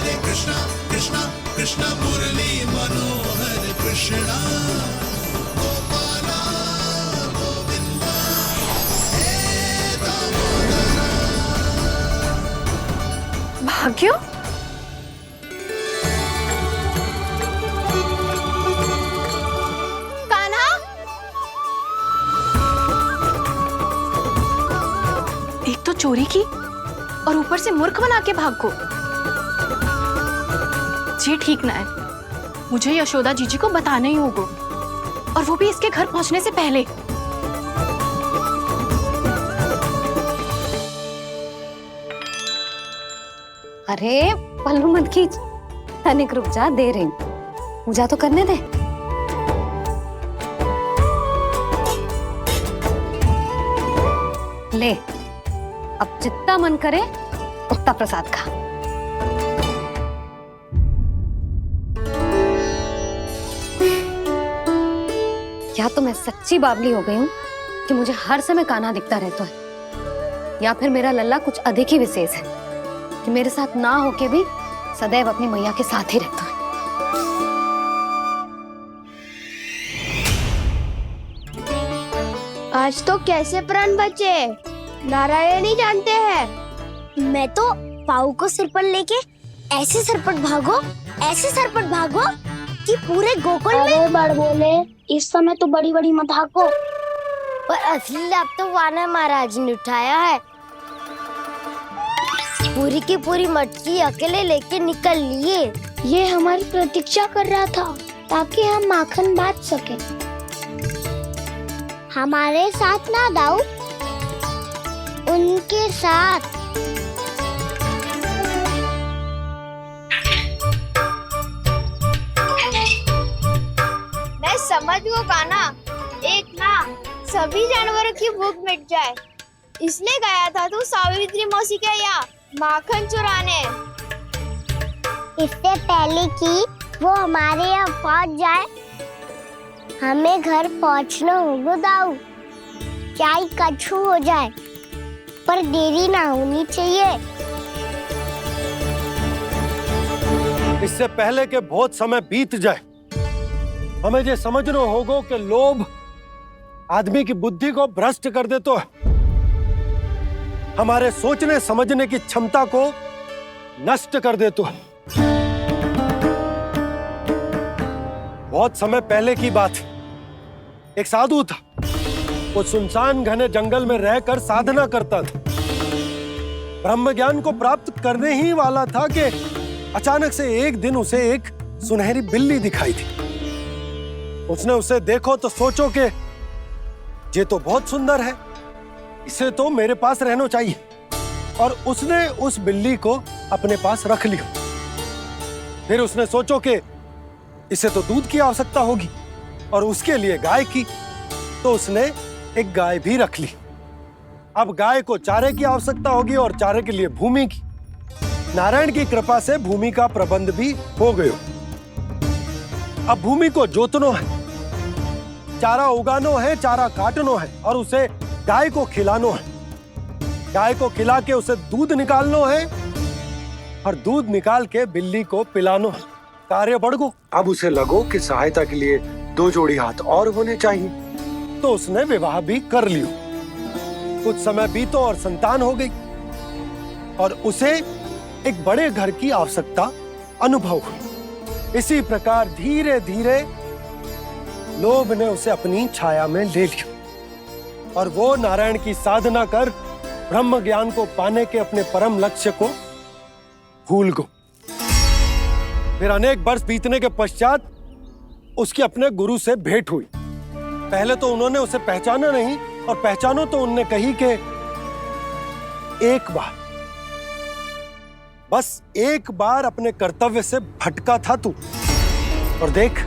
हरे कृष्णा कृष्णा कृष्णा मुरली मनोहर कृष्णा गोपाला गोविंदा हे दामोदरा। भाग्यो, कान्हा, एक तो चोरी की और ऊपर से मूर्ख बना के भागो। ये ठीक ना है, मुझे यशोदा जीजी को बताना ही होगा, और वो भी इसके घर पहुंचने से पहले। अरे पल्लू मत खींच, तनिक रुक जा, दे रही हूँ, पूजा तो करने दे। ले, अब जितना मन करे उतना प्रसाद खा। या तो मैं सच्ची बावली हो गई हूँ कि मुझे हर समय कान्हा दिखता रहता है, या फिर मेरा लल्ला कुछ अधिक ही विशेष है कि मेरे साथ ना होके भी सदैव अपनी मैया के साथ ही रहता है। आज तो कैसे प्राण बचे, नारायण ही जानते हैं। मैं तो पाऊ को सिर पर लेके ऐसे सरपट भागो कि पूरे गोकुल में बड़ बोले। इस समय तो बड़ी बड़ी मत भागो। पर असली लाभ तो वानर महाराज ने उठाया है। पूरी की पूरी मटकी अकेले लेके निकल लिए। ये हमारी प्रतीक्षा कर रहा था ताकि हम माखन बांट सके। हमारे साथ ना दाऊ, उनके साथ। मैं समझ गो कान्हा, एक ना सभी जानवरों की भूख मिट जाए, इसलिए गया था तू सावित्री मौसी के यहाँ माखन चुराने। इससे पहले कि वो हमारे यहाँ पहुँच जाए, हमें घर पहुँचना होगा दाऊ। क्या ही कछु हो जाए, पर देरी ना होनी चाहिए। इससे पहले कि बहुत समय बीत जाए, हमें ये समझना होगा कि लोभ आदमी की बुद्धि को भ्रष्ट कर देता है, हमारे सोचने समझने की क्षमता को नष्ट कर देता है। बहुत समय पहले की बात, एक साधु था। वो सुनसान घने जंगल में रहकर साधना करता था। ब्रह्म ज्ञान को प्राप्त करने ही वाला था कि अचानक से एक दिन उसे एक सुनहरी बिल्ली दिखाई थी। उसने उसे देखो तो सोचो कि ये तो बहुत सुंदर है, इसे तो मेरे पास रहना चाहिए, और उसने उस बिल्ली को अपने पास रख लिया। फिर उसने सोचो कि इसे तो दूध की आवश्यकता होगी और उसके लिए गाय की, तो उसने एक गाय भी रख ली। अब गाय को चारे की आवश्यकता होगी और चारे के लिए भूमि की। नारायण की कृपा से भूमि का प्रबंध भी हो गया। अब भूमि को जोतना है, चारा उगानो है, चारा काटनो है और उसे गाय को खिलानो है। गाय को खिला के उसे दूध निकालनो है और दूध निकाल के बिल्ली को पिलानो है। कार्य बढ़ गो। अब उसे लगो कि सहायता के लिए 2 जोड़ी हाथ और होने चाहिए, तो उसने विवाह भी कर लियो। कुछ समय बीतो और संतान हो गई और उसे एक बड़े घर की आवश्यकता अनुभव हुई। इसी प्रकार धीरे धीरे लोभ ने उसे अपनी छाया में ले लिया और वो नारायण की साधना कर ब्रह्म ज्ञान को पाने के अपने परम लक्ष्य को भूल गो। फिर अनेक वर्ष बीतने के पश्चात उसकी अपने गुरु से भेंट हुई। पहले तो उन्होंने उसे पहचाना नहीं, और पहचानो तो उनने कही कि एक बार, बस एक बार अपने कर्तव्य से भटका था तू, और देख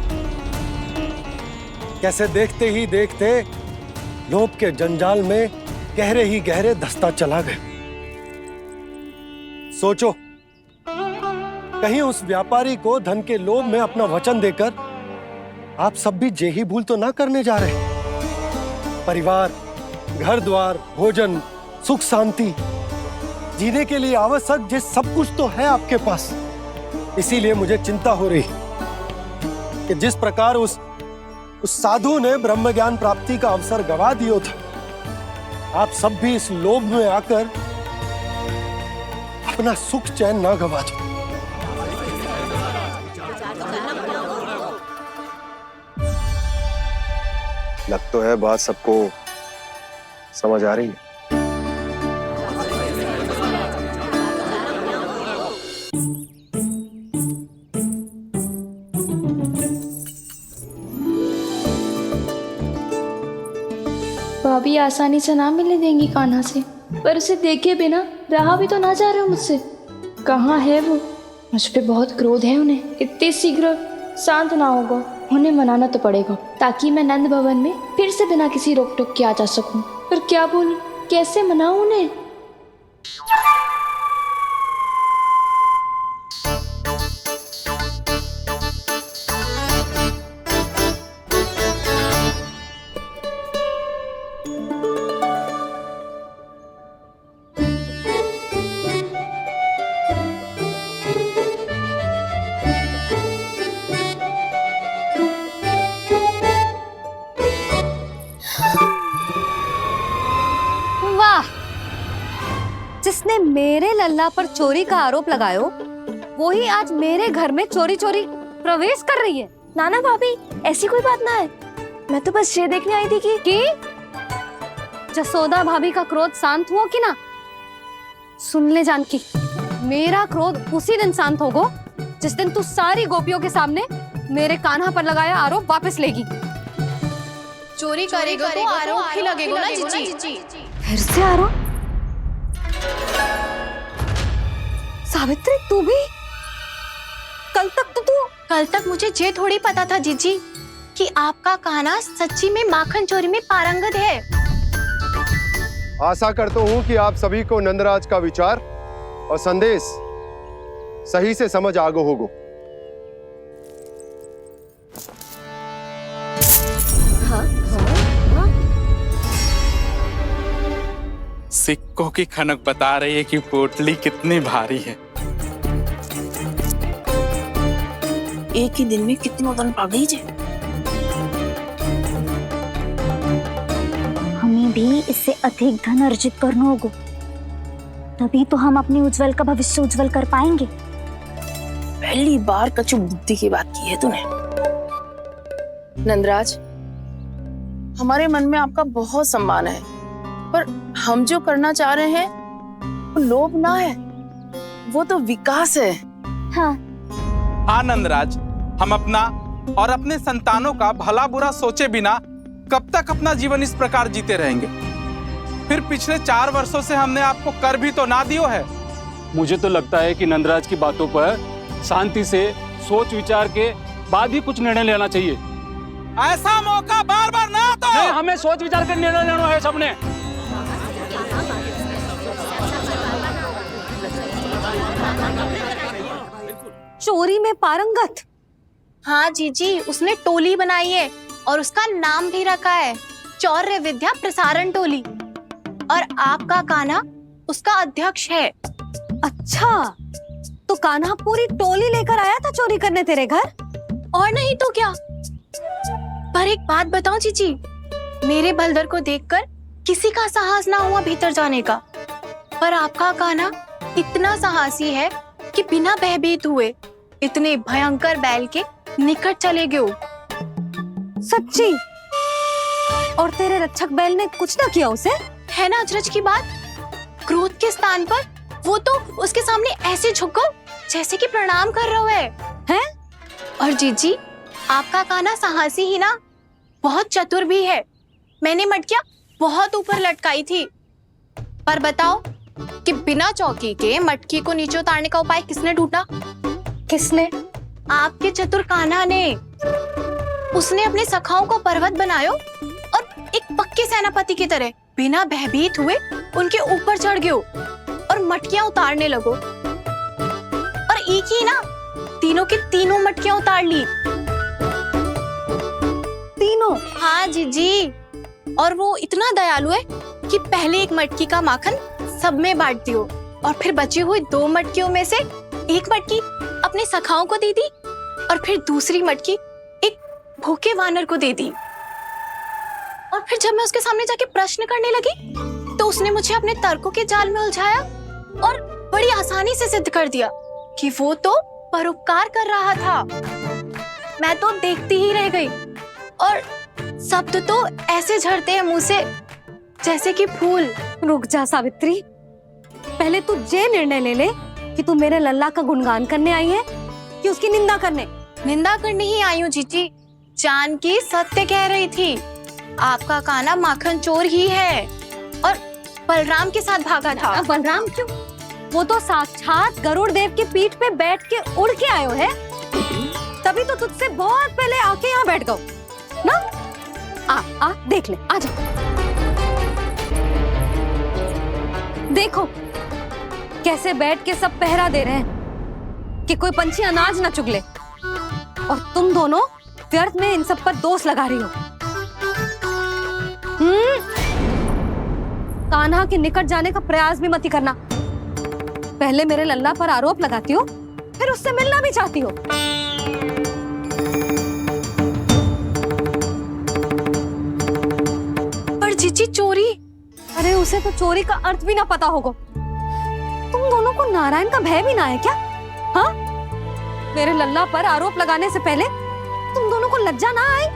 कैसे देखते ही देखते लोभ के जंजाल में गहरे ही गहरे धंसता चला गया। सोचो, कहीं उस व्यापारी को धन के लोभ में अपना वचन देकर आप सब भी जे ही भूल तो ना करने जा रहे। परिवार, घर द्वार, भोजन, सुख शांति, जीने के लिए आवश्यक जिस सब कुछ तो है आपके पास, इसीलिए मुझे चिंता हो रही कि जिस प्रकार उस साधु ने ब्रह्म ज्ञान प्राप्ति का अवसर गवा दिया था, आप सब भी इस लोभ में आकर अपना सुख चैन ना गवा दो। लग तो है बात सबको समझ आ रही है। भाभी आसानी से ना मिलने देंगी कान्हा से, पर उसे देखे बिना रहा भी तो ना जा रहे हो मुझसे। कहाँ है वो? मुझ पे बहुत क्रोध है उन्हें। इतने शीघ्र शांत ना होगा, उन्हें मनाना तो पड़ेगा ताकि मैं नंद भवन में फिर से बिना किसी रोक टोक के आ जा सकूं। पर क्या बोलूं, कैसे मनाऊं उन्हें? वाह, जिसने मेरे लल्ला पर चोरी का आरोप लगायो, वो ही आज मेरे घर में चोरी चोरी प्रवेश कर रही है। नाना भाभी, ऐसी कोई बात ना है, मैं तो बस ये देखने आई थी कि जसोदा भाभी का क्रोध शांत हुआ कि ना? सुन ले जानकी, मेरा क्रोध उसी दिन शांत होगा जिस दिन तू सारी गोपियों के सामने मेरे कान्हा पर लगाया आरोप वापस लेगी। चोरी करेगा तो आरोप ही लगेगा ना जीजी। फिर से आरोप? सावित्री, तू भी? कल तक मुझे ये थोड़ी पता था जीजी कि आपका कान्हा सच्ची में माखन चोरी में पारंगत है। आशा करता हूं कि आप सभी को नंदराज का विचार और संदेश सही से समझ आगो होगो। सिक्कों की खनक बता रही है कि पोटली कितनी भारी है। एक ही दिन में कितनों धन पा गई जे। हमें भी इससे अधिक धन अर्जित करना होगा, तभी तो हम अपने उज्जवल का भविष्य उज्जवल कर पाएंगे। पहली बार कछु बुद्धि की बात की है तूने। नंदराज, हमारे मन में आपका बहुत सम्मान है, पर हम जो करना चाह रहे हैं वो लोभ ना है, वो तो विकास है। हाँ नंदराज, हम अपना और अपने संतानों का भला बुरा सोचे बिना कब तक अपना जीवन इस प्रकार जीते रहेंगे? फिर पिछले 4 वर्षों से हमने आपको कर भी तो ना दियो है। मुझे तो लगता है कि नंदराज की बातों पर शांति से सोच विचार के बाद ही कुछ निर्णय लेना चाहिए। ऐसा मौका बार बार ना तो। नहीं, हमें सोच विचार कर निर्णय लेना है सबने। चोरी में पारंगत? हाँ जीजी, उसने टोली बनाई है और उसका नाम भी रखा है चौर्य विद्या प्रसारण टोली, और आपका कान्हा उसका अध्यक्ष है। अच्छा, तो कान्हा पूरी टोली लेकर आया था चोरी करने तेरे घर? और नहीं तो क्या। पर एक बात बताऊं जीजी, मेरे बलदर को देखकर किसी का साहस ना हुआ भीतर जाने का, पर आपका कान्हा इतना साहसी है कि बिना भयभीत हुए इतने भयंकर बैल के निकट चले गए। सच्ची? और तेरे रक्षक बैल ने कुछ ना किया उसे? है ना अचरज की बात। क्रोध के स्थान पर वो तो उसके सामने ऐसे झुको जैसे कि प्रणाम कर रहा है। और जीजी, आपका कान्हा साहसी ही ना, बहुत चतुर भी है। मैंने मटकियां बहुत ऊपर लटकाई थी, पर बताओ कि बिना चौकी के मटकी को नीचे उतारने का उपाय किसने ढूंढा? किसने? आपके चतुर कान्हा ने। उसने अपने सखाओं को पर्वत बनायो और एक पक्के सेनापति की तरह बिना भयभीत हुए उनके ऊपर चढ़ गयो और मटकियां उतारने लगो, और एक ही ना, तीनों की तीनों मटकियां उतार ली। तीनों? हाँ जीजी, और वो इतना दयालु है कि पहले एक मटकी का माखन सब में बांट दियो और फिर बची हुई 2 मटकियों में से एक मटकी अपने सखाओं को दे दी और फिर दूसरी मटकी एक भूखे वानर को दे दी। और फिर जब मैं उसके सामने जाके प्रश्न करने लगी तो उसने मुझे अपने तर्कों के जाल में उलझाया और बड़ी आसानी से सिद्ध कर दिया कि वो तो परोपकार कर रहा था। मैं तो देखती ही रह गई और शब्द तो ऐसे झड़ते हैं मुंह से जैसे कि फूल। रुक जा सावित्री, पहले तू ये निर्णय ले ले कि तू मेरे लल्ला का गुणगान करने आई है कि उसकी निंदा करने। निंदा करने ही आई हूँ जीजी। जानकी सत्य कह रही थी, आपका कान्हा माखन चोर ही है और बलराम के साथ भागा था। बलराम क्यों? वो तो साक्षात गरुड़ देव की पीठ पे बैठ के उड़ के आयो है, तभी तो तुझसे बहुत पहले आके यहाँ बैठ गओ ना। आ देख ले, आ जा। देखो कैसे बैठ के सब पहरा दे रहे हैं कि कोई पंछी अनाज ना चुगले, और तुम दोनों व्यर्थ में इन सब पर दोष लगा रही हो। कान्हा के निकट जाने का प्रयास भी मत ही करना। पहले मेरे लल्ला पर आरोप लगाती हो, फिर उससे मिलना भी चाहती हो। पर जीजी चोरी, अरे उसे तो चोरी का अर्थ भी ना पता होगा। तुम दोनों को नारायण का भय भी ना है क्या? हाँ, मेरे लल्ला पर आरोप लगाने से पहले तुम दोनों को लज्जा ना आई?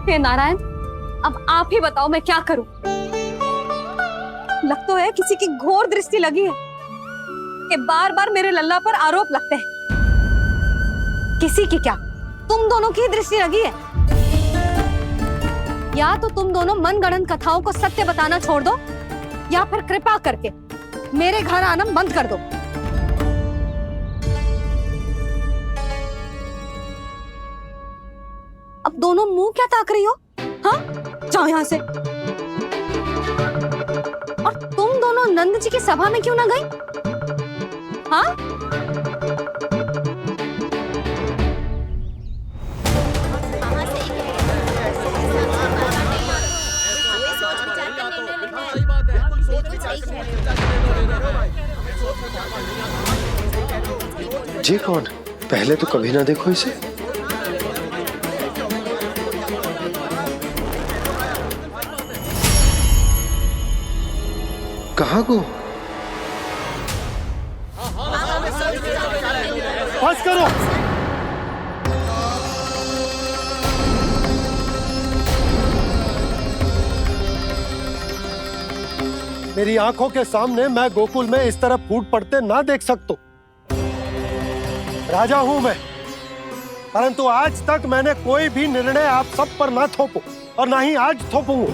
हे नारायण, अब आप ही बताओ मैं क्या करूं। लग तो है किसी की घोर दृष्टि लगी है कि बार बार मेरे लल्ला पर आरोप लगते हैं। किसी की क्या, तुम दोनों की दृष्टि लगी है। या तो तुम दोनों मनगढ़ंत कथाओं को सत्य बताना छोड़ दो, या फिर कृपा करके मेरे घर आना बंद कर दो। अब दोनों मुंह क्या ताक रही हो? हाँ, जाओ यहां से। और तुम दोनों नंद जी की सभा में क्यों ना गई? हाँ? जी कौन? पहले तो कभी ना देखो इसे। कहाँ को? बस करो। मेरी आंखों के सामने मैं गोकुल में इस तरह फूट पड़ते ना देख सकता। राजा हूं मैं, परंतु आज तक मैंने कोई भी निर्णय आप सब पर ना थोपो और ना ही आज थोपूंगा।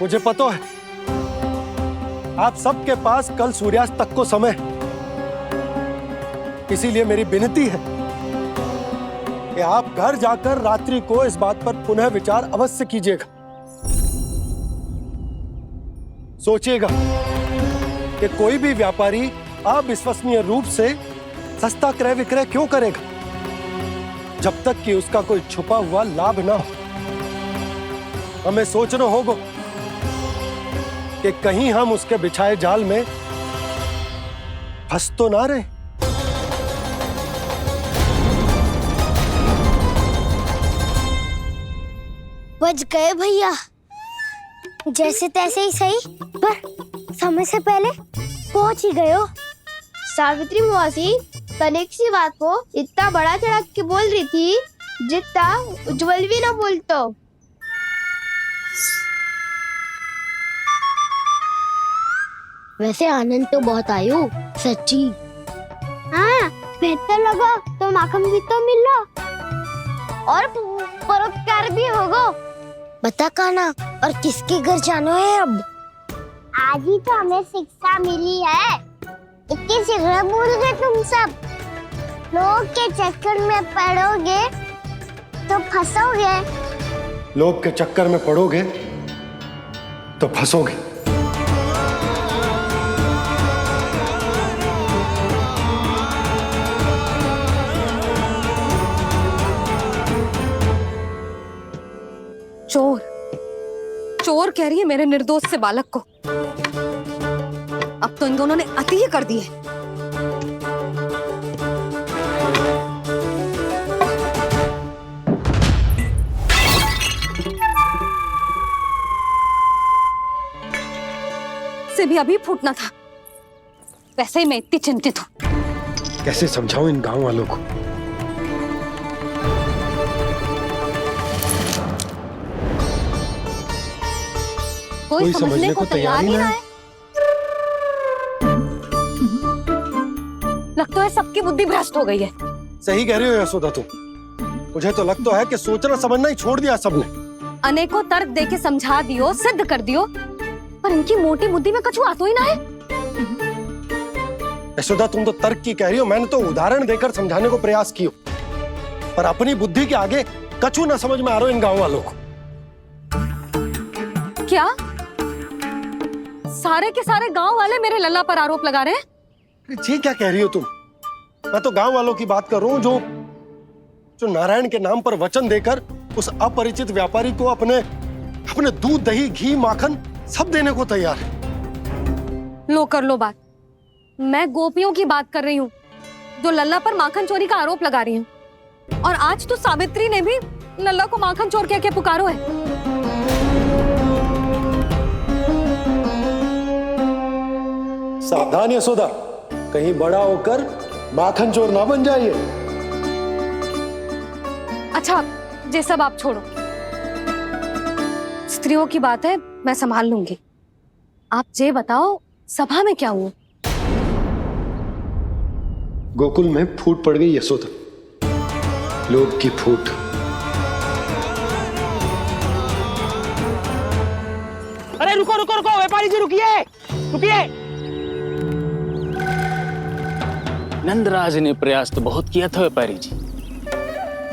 मुझे पता है आप सबके पास कल सूर्यास्त तक को समय, इसीलिए मेरी विनती है कि आप घर जाकर रात्रि को इस बात पर पुनः विचार अवश्य कीजिएगा। सोचिएगा कि कोई भी व्यापारी अविश्वसनीय रूप से सस्ता क्रय विक्रय क्यों करेगा जब तक कि उसका कोई छुपा हुआ लाभ ना हो। हमें सोचना होगा कि कहीं हम उसके बिछाए जाल में फंस तो ना रहे। बच गए भैया, जैसे तैसे ही सही, पर समय से पहले पहुंच ही गए हो। सावित्री मौसी कनेक सी बात को इतना बड़ा चढ़ा के बोल रही थी जितना उज्जवल भी ना बोलतो। वैसे आनंद तो बहुत आयो, सच्ची। हाँ, बेहतर लगा तो माखन भी तो मिला और परोपकार भी होगा। बता कान्हा, और किसके घर जाना है अब? आज ही तो हमें शिक्षा मिली है। इतनी शीघ्र भूल गए तुम सब। लोग के चक्कर में पड़ोगे तो फंसोगे। लोग के चक्कर में पड़ोगे तो फंसोगे। चोर, चोर कह रही है मेरे निर्दोष से बालक को। अब अब तो इन दोनों ने अति ही कर दी है। से भी अभी फूटना था। वैसे ही मैं इतनी चिंतित हूँ। कैसे समझाऊं इन गांव वालों को? कोई समझने को तैयार ही ना है। लगता है सबकी बुद्धि भ्रष्ट हो गई है। सही कह रही हो यशोदा तुम। मुझे तो लगता है कि सोचना समझना ही छोड़ दिया सबने। अनेकों तर्क देके समझा दियो, सिद्ध कर दियो, पर इनकी मोटी बुद्धि में कछु आता ही ना है। यशोदा तुम तो तर्क की कह रही हो, मैंने तो उदाहरण देकर समझाने को प्रयास किया, पर अपनी बुद्धि के आगे कछु ना समझ में आ रहा इन गांव वालों को। क्या सारे के सारे गांव वाले मेरे लल्ला पर आरोप लगा रहे हैं? जी क्या कह रही हो तुम? मैं तो गांव वालों की बात कर रहा हूँ जो नारायण के नाम पर वचन देकर उस अपरिचित व्यापारी को अपने दूध, दही, घी, माखन सब देने को तैयार है। लो कर लो बात। मैं गोपियों की बात कर रही हूँ जो लल्ला पर माखन चोरी का आरोप लगा रही हैं। और आज तो सावित्री ने भी लल्ला को माखन चोर कह के पुकारो है। सावधान यशोदा, कहीं बड़ा होकर माखन चोर ना बन जाइए। अच्छा, ये सब आप छोड़ो। स्त्रियों की बात है, मैं संभाल लूंगी। आप ये बताओ, सभा में क्या हुआ? गोकुल में फूट पड़ गई यशोदा, लोभ की फूट। अरे रुको रुको रुको, व्यापारी जी रुकिए रुकिए। नंदराज ने प्रयास तो बहुत किया था व्यापारी जी,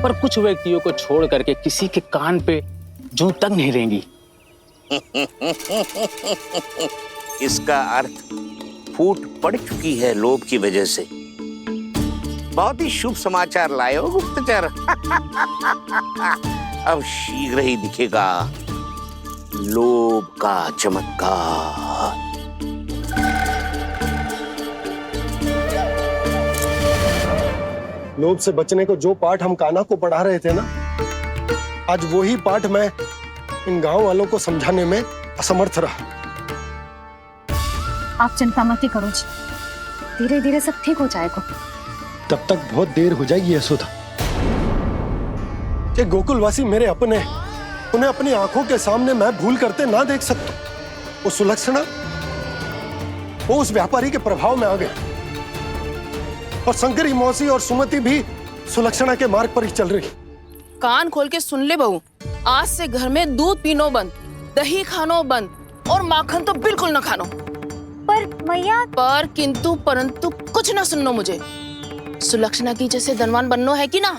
पर कुछ व्यक्तियों को छोड़ करके किसी के कान पे जूं तक नहीं रेंगी। इसका अर्थ फूट पड़ चुकी है लोभ की वजह से। बहुत ही शुभ समाचार लाए हो गुप्तचर। अब शीघ्र ही दिखेगा लोभ का चमत्कार। लोभ से बचने को जो पाठ हम कान्हा को पढ़ा रहे थे ना, आज वही पाठ मैं इन गांव वालों को समझाने में असमर्थ रहा। आप चिंता मत ही करो जी, धीरे धीरे सब ठीक हो जाएगा। तब तक बहुत देर हो जाएगी यशोदा। ये गोकुलवासी मेरे अपने, उन्हें अपनी आंखों के सामने मैं भूल करते ना देख सकता। वो सुलक्षणा, वो उस व्यापारी के प्रभाव में आ गए, और शंकरी मौसी और सुमति भी सुलक्षणा के मार्ग पर ही चल रही। कान खोल के सुन ले बहू, आज से घर में दूध पीनो बंद, दही खानो बंद और माखन तो बिल्कुल ना खानो। पर मैया, पर किंतु परंतु कुछ ना सुननो मुझे। सुलक्षणा की जैसे धनवान बननो है कि ना?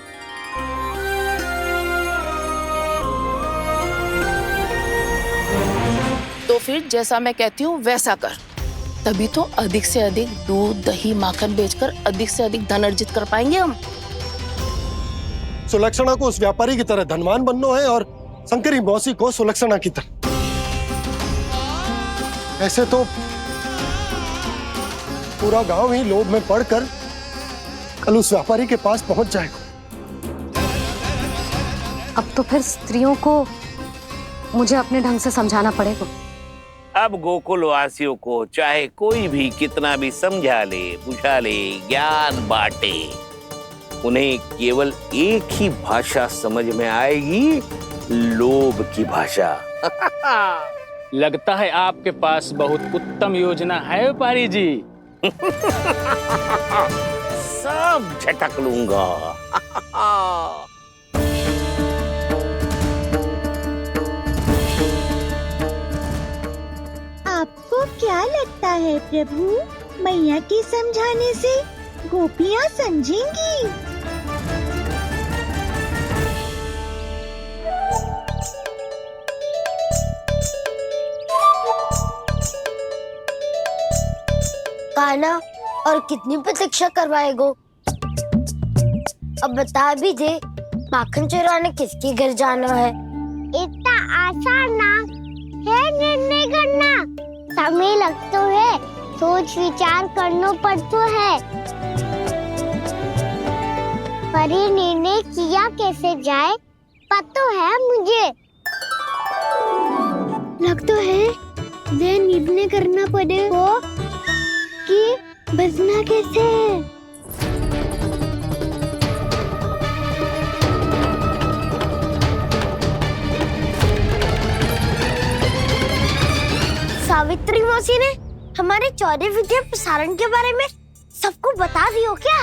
तो फिर जैसा मैं कहती हूँ वैसा कर, तभी तो अधिक से अधिक दूध, दही, माखन बेचकर अधिक से अधिक धन अर्जित कर पाएंगे हम। सुलक्षणा को उस व्यापारी की तरह धनवान बनना है और शंकरी मौसी को सुलक्षणा की तरह। ऐसे तो पूरा गांव ही लोभ में पड़कर कल उस व्यापारी के पास पहुंच जाएगा। अब तो फिर स्त्रियों को मुझे अपने ढंग से समझाना पड़ेगा। अब गोकुल वासियों को चाहे कोई भी कितना भी समझा ले, बुझा ले, ज्ञान बांटे, उन्हें केवल एक ही भाषा समझ में आएगी, लोभ की भाषा। लगता है आपके पास बहुत उत्तम योजना है व्यापारी जी। सब झटक लूंगा। आपको क्या लगता है प्रभु, मैया के समझाने से गोपियां समझेंगी? कान्हा, और कितनी प्रतीक्षा करवाएगो? अब बता भी दे, माखन चुराने किसके घर जाना है? इतना आसान ना है निर्णय करना। समय लग तो है, सोच विचार करना पड़ता है, पर ये निर्णय किया कैसे जाए पता है मुझे। लगता है वे निर्णय करना पड़ेगा कि बचना कैसे है। सावित्री मौसी ने हमारे चौरे विद्या प्रसारण के बारे में सबको बता दियो क्या?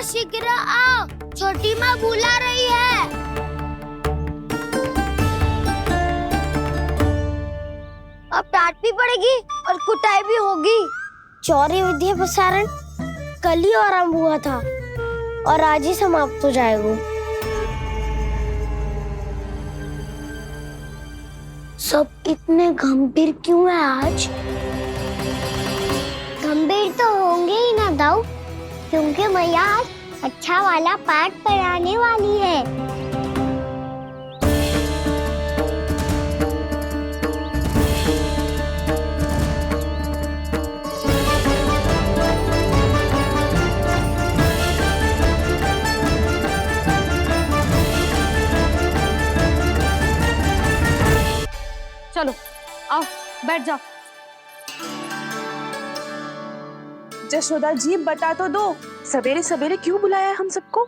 शीघ्र आओ, छोटी माँ बुला रही है। अब डांट भी पड़ेगी और कुटाई भी होगी। चौरी विद्या प्रसारण कल ही आरंभ हुआ था और आज ही समाप्त हो जाएगा। सब इतने गंभीर क्यों है आज? गंभीर तो होंगे ही ना दाऊ, क्योंकि मैया आज अच्छा वाला पाठ पढ़ाने वाली है। चलो आओ बैठ जाओ। जशोदा जी बता तो दो, सवेरे सवेरे क्यों बुलाया हम सबको?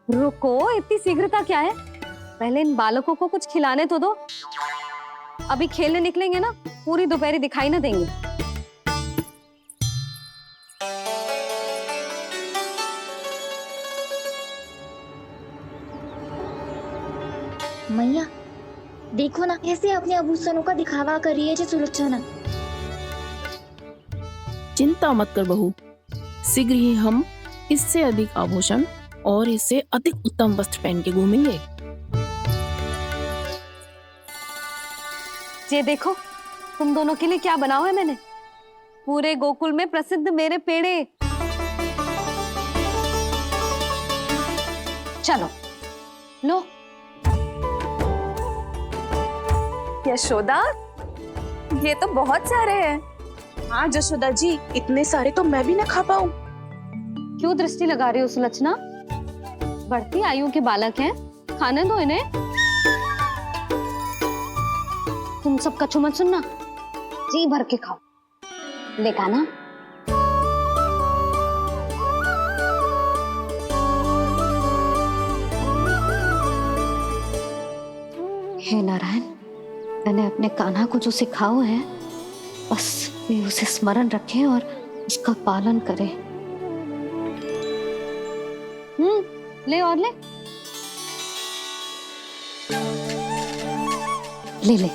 रुको, इतनी शीघ्रता क्या है? पहले इन बालकों को कुछ खिलाने तो दो। अभी खेलने निकलेंगे ना, पूरी दोपहरी दिखाई ना देंगे। मैया देखो ना कैसे अपने आभूषणों का दिखावा कर रही है सुलोचना। चिंता मत कर बहू, शीघ्र ही हम इससे अधिक आभूषण और इससे अधिक उत्तम वस्त्र पहन के घूमेंगे। ये देखो तुम दोनों के लिए क्या बनाओ है मैंने। पूरे गोकुल में प्रसिद्ध मेरे पेड़े। चलो लो। यशोदा ये तो बहुत सारे हैं। हाँ जशोदा जी, इतने सारे तो मैं भी ना खा पाऊं। क्यों दृष्टि लगा रही हो सुलोचना? बढ़ती आयु के बालक हैं, खाने दो इन्हें। तुम सब कछु मत सुनना, जी भर के खाओ। लेगा ना? हे नारायण, मैंने अपने कान्हा को जो सिखाओ है, बस वे उसे स्मरण रखें और उसका पालन करें। ले और ले ले ले।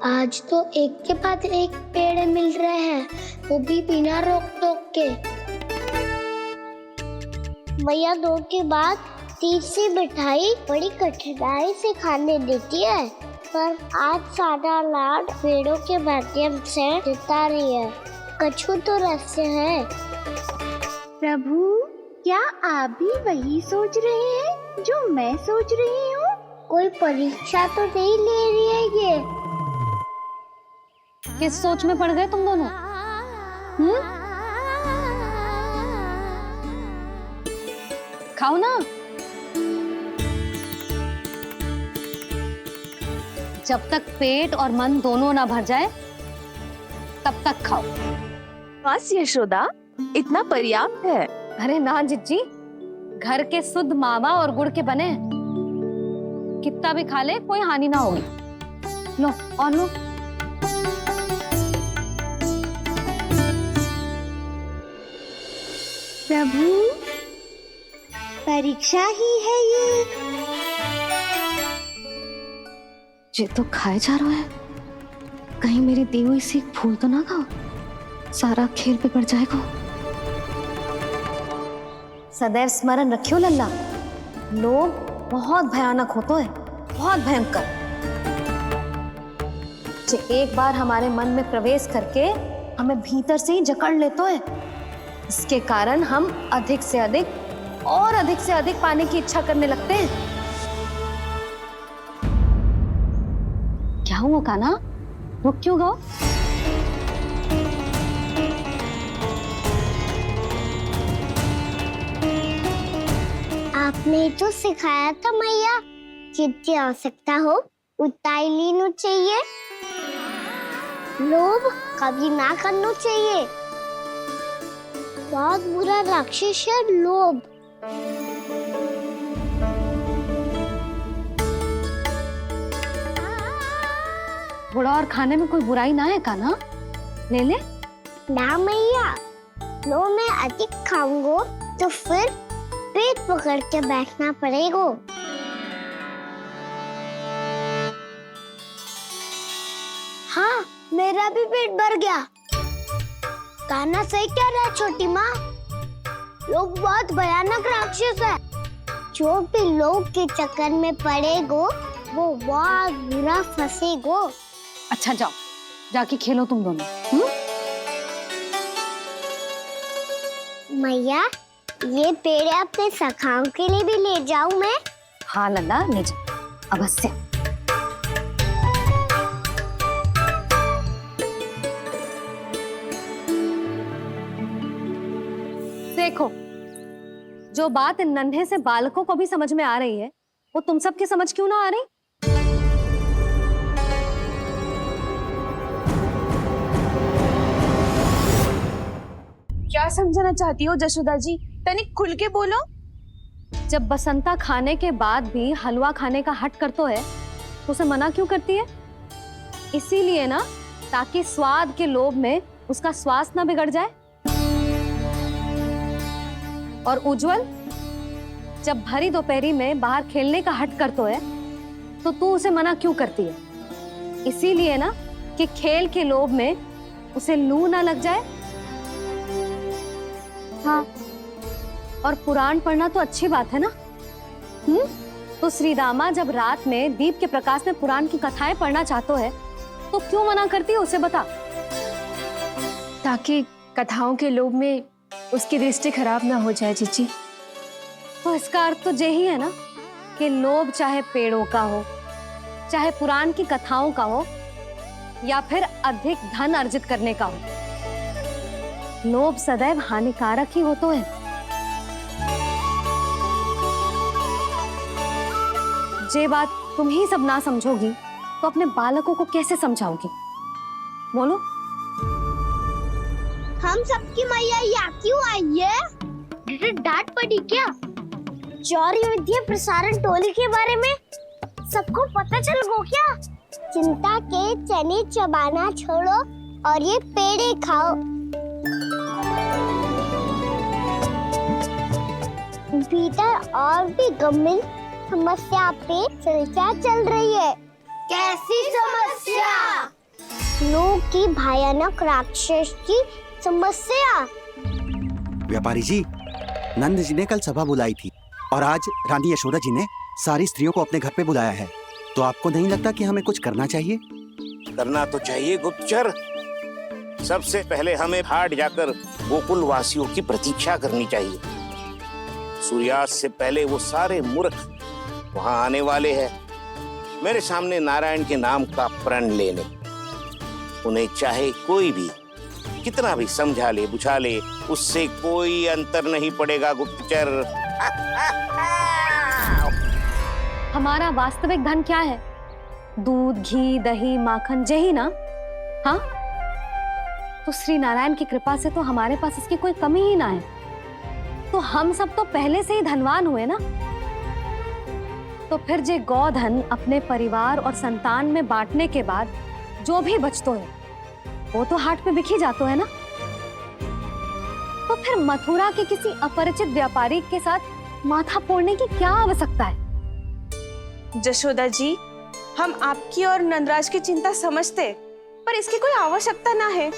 आज तो एक के बाद एक पेड़ मिल रहे हैं, वो भी बिना रोक टोक के। मैया दो के बाद तीसरी मिठाई बड़ी कठिनाई से खाने देती है, पर आज सादा लाड पेड़ों के माध्यम से जिता रही है। कछु तो रहस्य है। प्रभु, क्या आप भी वही सोच रहे हैं जो मैं सोच रही हूँ? कोई परीक्षा तो नहीं ले रही है ये? किस सोच में पड़ गए तुम दोनों? खाओ ना। जब तक पेट और मन दोनों ना भर जाए तब तक खाओ। बस यशोदा, इतना पर्याप्त है। अरे ना जिज्जी, घर के शुद्ध मावा और गुड़ के बने, कितना भी खा ले कोई हानि ना होगी। लो और लो। प्रभु, परीक्षा ही है ये तो खाए जा रहा है। कहीं मेरी दी हुई सीख भूल तो ना खाओ, सारा खेल बिगड़ जाएगा। सदैव स्मरण रखियो लल्ला, लोग बहुत भयानक होते हैं, बहुत भयंकर। जे एक बार हमारे मन में प्रवेश करके हमें भीतर से ही जकड़ लेते हैं, इसके कारण हम अधिक से अधिक पाने की इच्छा करने लगते हैं। क्या हुआ कान्हा, रुक क्यों गए? आपने तो सिखाया था मैया, जितनी आवश्यकता हो उतना ही लेना चाहिए, लोभ कभी ना करना चाहिए। बहुत बुरा राक्षस है लोभ। थोड़ा और खाने में कोई बुराई ना है कान्हा, ले ले। ना मैया, लो मैं अधिक खाऊंगा तो फिर पेट पकड़ के बैठना पड़ेगा। हाँ, मेरा भी पेट भर गया। कान्हा सही कह रहा है छोटी माँ, लोग बहुत भयानक राक्षस है। जो भी लोग के चक्कर में पड़ेगो वो बहुत बुरा फंसेगो। अच्छा जाओ, जाके खेलो तुम दोनों। मैया, ये पेड़ अपने सखाओं के लिए भी ले जाऊं मैं? हाँ लल्ला, ले जाओ अवश्य। देखो, जो बात इन नन्हे से बालकों को भी समझ में आ रही है, वो तुम सबकी समझ क्यों ना आ रही? क्या समझाना चाहती हो जशोदा जी, तनिक खुल के बोलो। जब बसंता खाने के बाद भी हलवा खाने का हट करतो है तो उसे मना क्यों करती है? इसीलिए ना, ताकि स्वाद के लोभ में उसका स्वास्थ्य ना बिगड़ जाए। और उज्जवल, जब भरी दोपहरी में बाहर खेलने का हट करतो है तो तू उसे मना क्यों करती है? इसीलिए ना कि खेल के लोभ में उसे लू ना लग जाए। हाँ, और पुराण पढ़ना तो अच्छी बात है ना। तो श्री रामा जब रात में दीप के प्रकाश में पुराण की कथाएं पढ़ना चाहते है तो क्यों मना करती है? उसे बता। ताकि कथाओं के लोभ में उसकी दृष्टि खराब ना हो जाए जीजी। तो इसका अर्थ तो यही है ना कि लोभ चाहे पेड़ों का हो, चाहे पुराण की कथाओं का हो, या फिर अधिक धन अर्जित करने का हो, लोभ सदैव हानिकारक ही होता है। जे बात तुम ही सब ना समझोगी तो अपने बालकों को कैसे समझाओगी? बोलो। हम सबकी मैया यहाँ क्यों आई है? डांट पड़ी क्या? चौरी विद्या प्रसारण टोली के बारे में सबको पता चल गो क्या? चिंता के चने चबाना छोड़ो और ये पेड़े खाओ। भीतर और भी गंभीर समस्या पे चर्चा चल रही है। कैसी समस्या? लोग की भयानक राक्षस की समस्या। व्यापारी जी, नंद जी ने कल सभा बुलाई थी और आज रानी यशोदा जी ने सारी स्त्रियों को अपने घर पे बुलाया है। तो आपको नहीं लगता कि हमें कुछ करना चाहिए? करना तो चाहिए गुप्तचर। सबसे पहले हमें हाट जाकर गोकुल वासियों की प्रतीक्षा करनी चाहिए। सूर्यास्त से पहले वो सारे मूर्ख वहां आने वाले हैं, मेरे सामने नारायण के नाम का प्रण लेने। उन्हें चाहे कोई भी कितना भी समझा ले बुझा ले, उससे कोई अंतर नहीं पड़ेगा गुप्तचर। हमारा वास्तविक धन क्या है? दूध, घी, दही, माखन, यही ना? हाँ, तो श्री नारायण की कृपा से तो हमारे पास इसकी कोई कमी ही ना है। तो हम सब तो पहले से ही धनवान हुए ना। तो फिर जे गोधन अपने परिवार और संतान में बांटने के बाद जो भी बचतो है वो तो हाट पे बिखी जातो है ना। तो फिर मथुरा के किसी अपरिचित व्यापारी के साथ माथा फोड़ने की क्या आवश्यकता है? जशोदा जी, हम आपकी और नंदराज की चिंता समझते, पर इसकी कोई आवश्यकता ना है।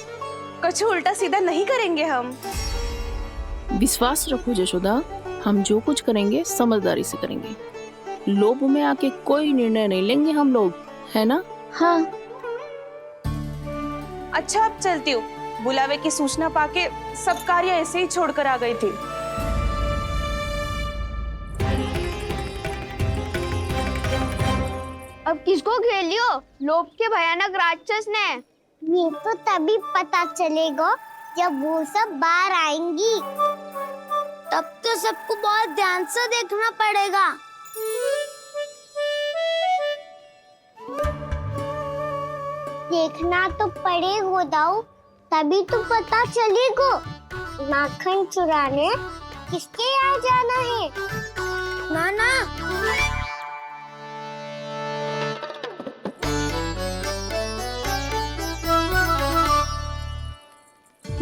कछु उल्टा सीधा नहीं करेंगे हम। विश्वास रखो यशोदा, हम जो कुछ करेंगे समझदारी से करेंगे। लोभ में आके कोई निर्णय नहीं लेंगे हम लोग, है ना? हाँ। अच्छा, अब चलती हूँ। बुलावे की सूचना पाके सब कार्य ऐसे ही छोड़कर आ गई थी। अब किसको घेर लियो? लोभ के भयानक राक्षस ने। ये तो तभी पता चलेगा जब वो सब बाहर आएंगी। तब तो सबको बहुत ध्यान से देखना पड़ेगा। देखना तो पड़ेगा दाऊ, तभी तो पता चलेगा माखन चुराने किसके यहाँ जाना है। नाना,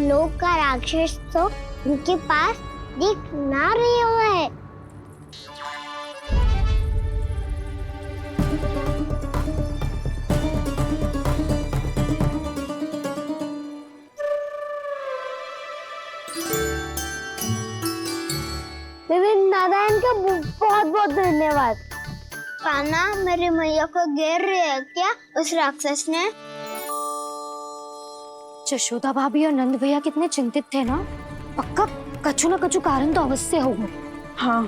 लोग का राक्षस तो उनके पास दिख ना रही हुआ है। नारायण का बहुत बहुत धन्यवाद। कान्हा, मेरे मैया को घेर रहे है क्या उस राक्षस ने? यशोदा भाभी और नंद भैया कितने चिंतित थे ना। पक्का कछु ना कछु कारण तो अवश्य होगा। हाँ,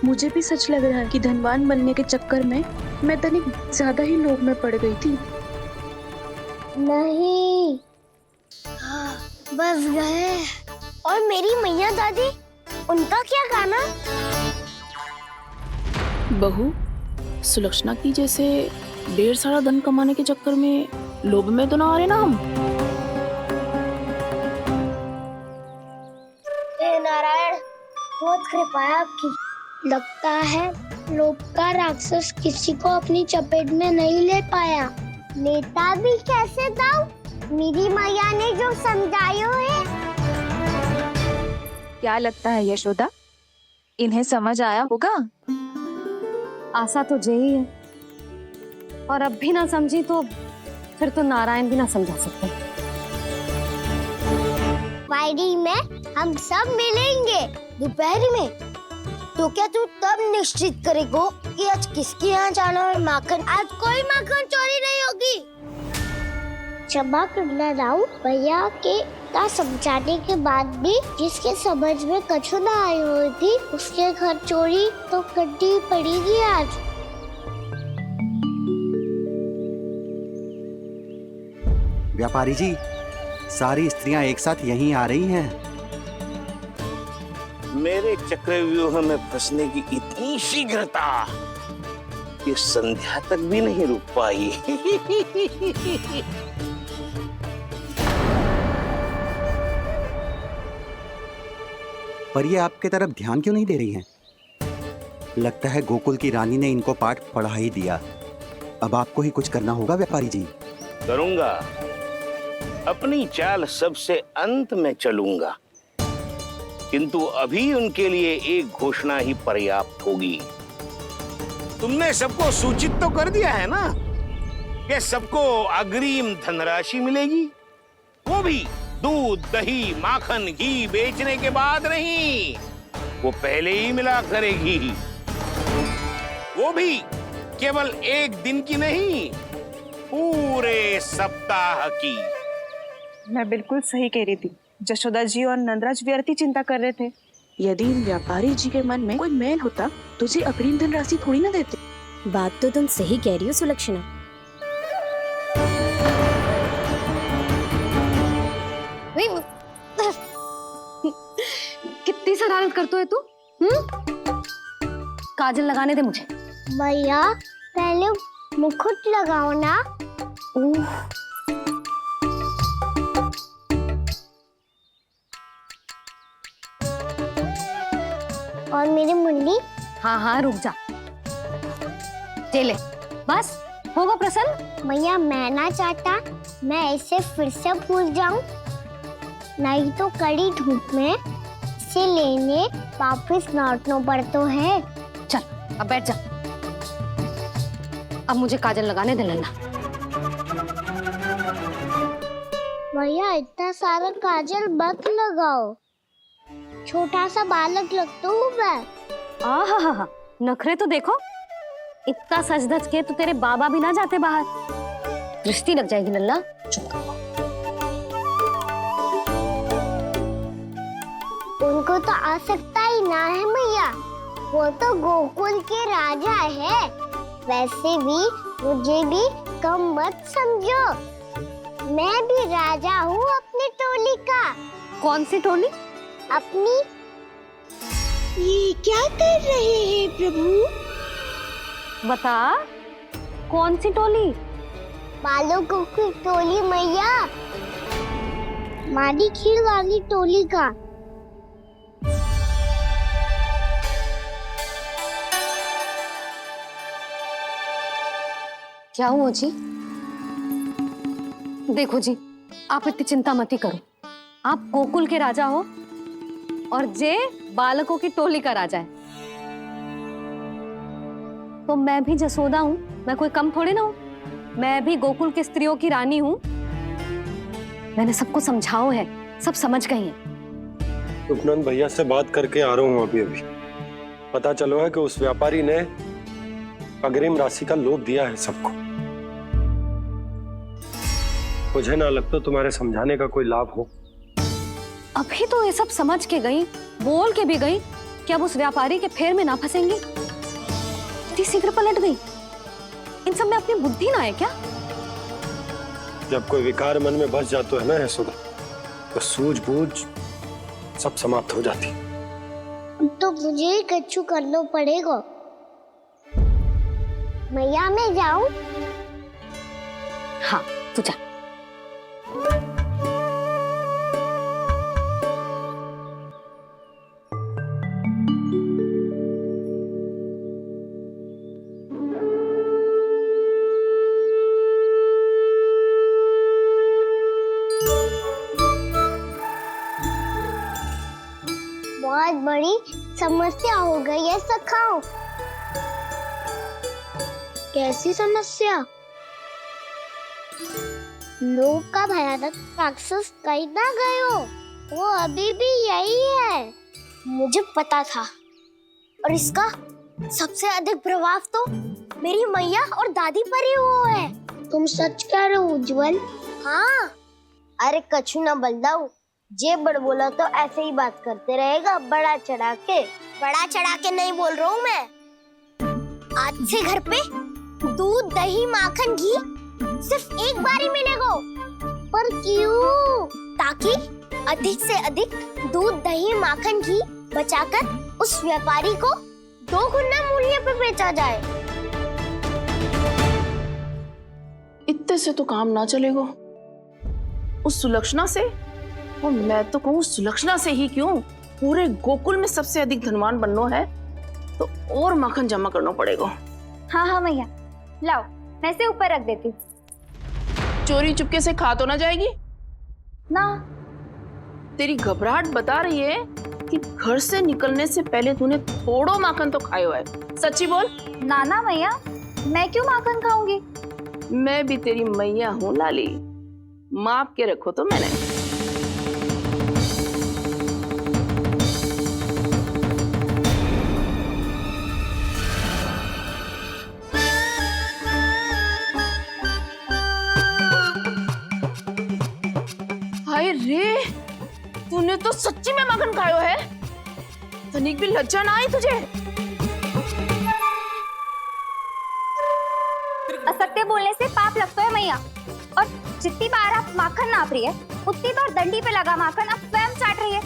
मुझे भी सच लग रहा है कि धनवान बनने के चक्कर में मैं तनिक ज्यादा ही लोभ में पड़ गई थी। नहीं, बस गए। और मेरी मैया दादी, उनका क्या गाना? बहू, सुलक्षणा की जैसे ढेर सारा धन कमाने के चक्कर में लोभ में तो ना आ रहे ना हम। हे नारायण, बहुत कृपा है आपकी। लगता है लोभ का राक्षस किसी को अपनी चपेट में नहीं ले पाया। लेता भी कैसे दाऊ? मेरी मैया ने जो समझाया है। क्या लगता है यशोदा, इन्हें समझ आया होगा? आशा तो यही है, और अब भी ना समझी तो फिर तो नारायण भी ना समझा सकते। वायरी में हम सब मिलेंगे दोपहर में। तो क्या तू तब निश्चित करेगा कि आज किसके यहाँ जाना है माखन? आज कोई माखन चोरी नहीं होगी। क्षमा करना दाऊ, भैया के का समझाने के बाद भी जिसके समझ में कछु ना आई हुई थी उसके घर चोरी तो करनी पड़ेगी आज। व्यापारी जी, सारी स्त्रियां एक साथ यहीं आ रही हैं। मेरे चक्रव्यूह में फंसने की इतनी शीघ्रता कि संध्या तक भी नहीं रुक पाई। पर ये आपके तरफ ध्यान क्यों नहीं दे रही हैं? लगता है गोकुल की रानी ने इनको पाठ पढ़ा ही दिया। अब आपको ही कुछ करना होगा व्यापारी जी। करूंगा, अपनी चाल सबसे अंत में चलूंगा, किंतु अभी उनके लिए एक घोषणा ही पर्याप्त होगी। तुमने सबको सूचित तो कर दिया है ना कि सबको अग्रिम धनराशि मिलेगी, वो भी दूध, दही, माखन, घी बेचने के बाद नहीं, वो पहले ही मिला करेगी। वो भी केवल एक दिन की नहीं, पूरे सप्ताह की। मैं बिल्कुल सही कह रही थी। यशोदा जी और नंदराज व्यर्थ ही चिंता कर रहे थे। यदि इन व्यापारी जी के मन में कोई मैल होता तुझे अग्रिम धन राशि थोड़ी ना देते। बात तो तुम सही कह रही हो सुलक्षणा। कितनी शरारत करते है तू? काजल लगाने दे मुझे। भैया, पहले मुकुट लगाओ ना। और मेरी मुंडी? हाँ हाँ, रुक जा। ले, बस होगा प्रसन्न। भैया, मैं ना चाहता मैं ऐसे फिर से भूल जाऊं, नहीं तो कड़ी धूप में इसे लेने वापस लौटना पड़ता है। चल, अब बैठ जा। अब मुझे काजल लगाने दे लल्ला। भैया इतना सारा काजल मत लगाओ, छोटा सा बालक लगता हूँ मैं। आहा, नखरे तो देखो, इतना सज धज के तो तेरे बाबा भी ना जाते बाहर, दृष्टि लग जाएगी लल्ला। उनको तो आ सकता ही ना है मैया, वो तो गोकुल के राजा है। वैसे भी मुझे भी कम मत समझो, मैं भी राजा हूँ अपनी टोली का। कौन सी टोली? अपनी। ये क्या कर रहे हैं प्रभु? बता, कौन सी टोली? बालकों की टोली मैया, मारी खीर वाली टोली का। क्या हुआ जी? देखो जी, आप इतनी चिंता मत करो, आप गोकुल के राजा हो और जे बालकों की टोली का राजा है, तो मैं भी जसोदा हूँ, मैं कोई कम थोड़ी ना हूँ, मैं भी गोकुल की स्त्रियों की रानी हूँ। मैंने सबको समझाओ है, सब समझ गई हैं। उपनंद भैया से बात करके आ रहा हूँ अभी। पता चलो है कि उस व्यापारी ने अग्रिम राशि का लोभ दिया है सबको। मुझे ना लगता तुम्हारे समझाने का कोई लाभ हो। अभी तो ये सब समझ के गई, बोल के भी गई कि अब उस व्यापारी के फेर में ना फंसेंगी। इतनी शीघ्र पलट गई, इन सब में अपनी बुद्धि ना है क्या? जब कोई विकार मन में बस जाता है ना यशोदा, तो सूझबूझ सब समाप्त हो जाती। तो मुझे ही कच्चू करना पड़ेगा। मैया मैं जाऊं? हाँ तू जा। बहुत बड़ी समस्या हो गई है सखाओ। कैसी समस्या? लोभ का भयानक राक्षस कहीं ना गयो, वो अभी भी यही है। मुझे पता था, और इसका सबसे अधिक प्रभाव तो मेरी मैया और दादी पर ही हुआ है। तुम सच कह रहे हो उज्जवल? हाँ। अरे कछु ना बलदाऊ, जे बड़ बोला तो ऐसे ही बात करते रहेगा बड़ा चढ़ा के। बड़ा चढ़ा के नहीं बोल रहा हूँ मैं। आज से घर पे दूध दही माखन घी सिर्फ एक बार ही मिलेगा। पर क्यों? ताकि अधिक से अधिक दूध दही माखन घी बचाकर उस व्यापारी को 2 गुना मूल्य पे बेचा जाए। इतने से तो काम ना चलेगा। उस सुलक्षणा से, और मैं तो कहूँ सुलक्षणा से ही क्यों, पूरे गोकुल में सबसे अधिक धनवान बनना है तो और माखन जमा करना पड़ेगा। हाँ मैया, लाओ मैं से ऊपर रख देती हूँ। चोरी चुपके से खा तो ना जाएगी ना? तेरी घबराहट बता रही है कि घर से निकलने से पहले तूने थोड़ो माखन तो खाया है। सच्ची बोल। ना मैया, मैं क्यों माखन खाऊंगी? मैं भी तेरी मैया हूँ लाली, माप के रखो तो मैंने। हाय रे, तूने तो सच्ची में माखन खायो है? तनिक भी लज्जा ना आई तुझे? असत्य बोलने से पाप लगता है मैया, और जितनी बार आप माखन नाप रही है उतनी बार डंडी पे लगा माखन आप स्वयं चाट रही है,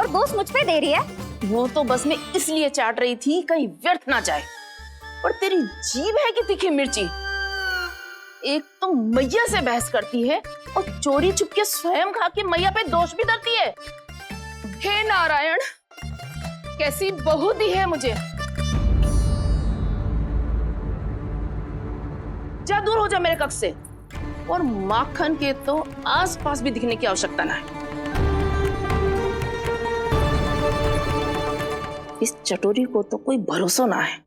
और दोष मुझ पे दे रही है। वो तो बस मैं इसलिए चाट रही थी कहीं व्यर्थ ना जाए। और तेरी जीभ है कि तीखी मिर्ची, एक तो मैया से बहस करती है और चोरी चुपके स्वयं खा के मैया पे दोष भी धरती है। हे नारायण, कैसी बहू दी है मुझे। जा दूर हो जा मेरे कक्ष से, और माखन के तो आसपास भी दिखने की आवश्यकता ना है। इस चटोरी को तो कोई भरोसा ना है,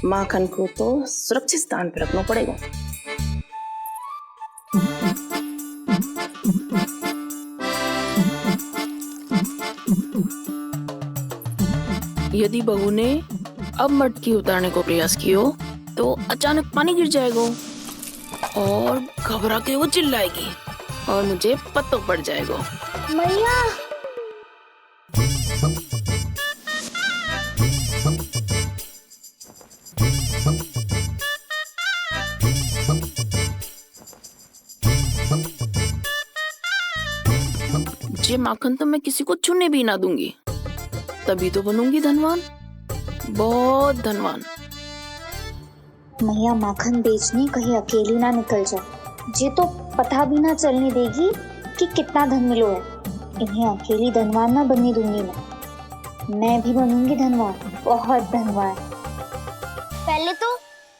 माखन को तो सुरक्षित स्थान पर रखना पड़ेगा। यदि बहू ने अब मटकी उतारने को प्रयास किया तो अचानक पानी गिर जाएगा और घबरा के वो चिल्लाएगी और मुझे पता पड़ जाएगा। मैया ये माखन तो मैं किसी को छूने भी ना दूंगी, तभी तो बनूंगी धनवान, बहुत धनवान। मैया माखन बेचने कहीं अकेली ना निकल जाए। ये तो पता भी ना चलने देगी कि कितना धन मिलो है। इन्हें अकेली धनवान ना बनने दूंगी मैं भी बनूंगी धनवान, बहुत धनवान। पहले तो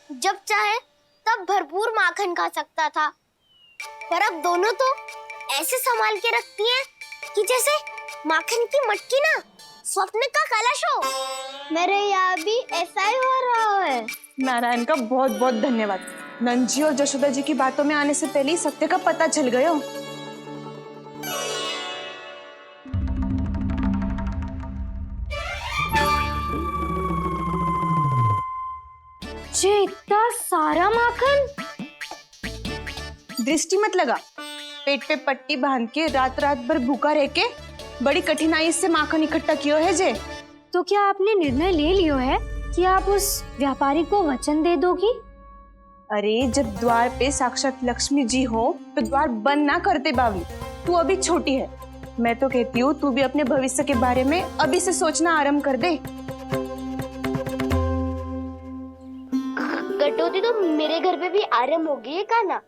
जब चाहे तब भरपूर माखन खा सकता था, पर अब दोनों तो ऐसे संभाल के रखती हैं कि जैसे माखन की मटकी ना स्वप्न का कलश हो। मेरे यहाँ भी ऐसा ही हो रहा है। नारायण का बहुत बहुत धन्यवाद। नंद जी और जशोदा जी की बातों में आने से पहले ही सत्य का पता चल गया। ये इतना सारा माखन। दृष्टि मत लगा, पेट पे पट्टी बांध के रात रात भर भूखा रह के बड़ी कठिनाई से माखन इकट्ठा किया है जे। तो क्या आपने निर्णय ले लियो है कि आप उस व्यापारी को वचन दे दोगी? अरे जब द्वार पे साक्षात लक्ष्मी जी हो तो द्वार बंद ना करते बावली। तू अभी छोटी है, मैं तो कहती हूँ तू भी अपने भविष्य के बारे में अभी से सोचना आरंभ कर दे। कटौती तो मेरे घर पे भी आरंभ हो गई है का ना।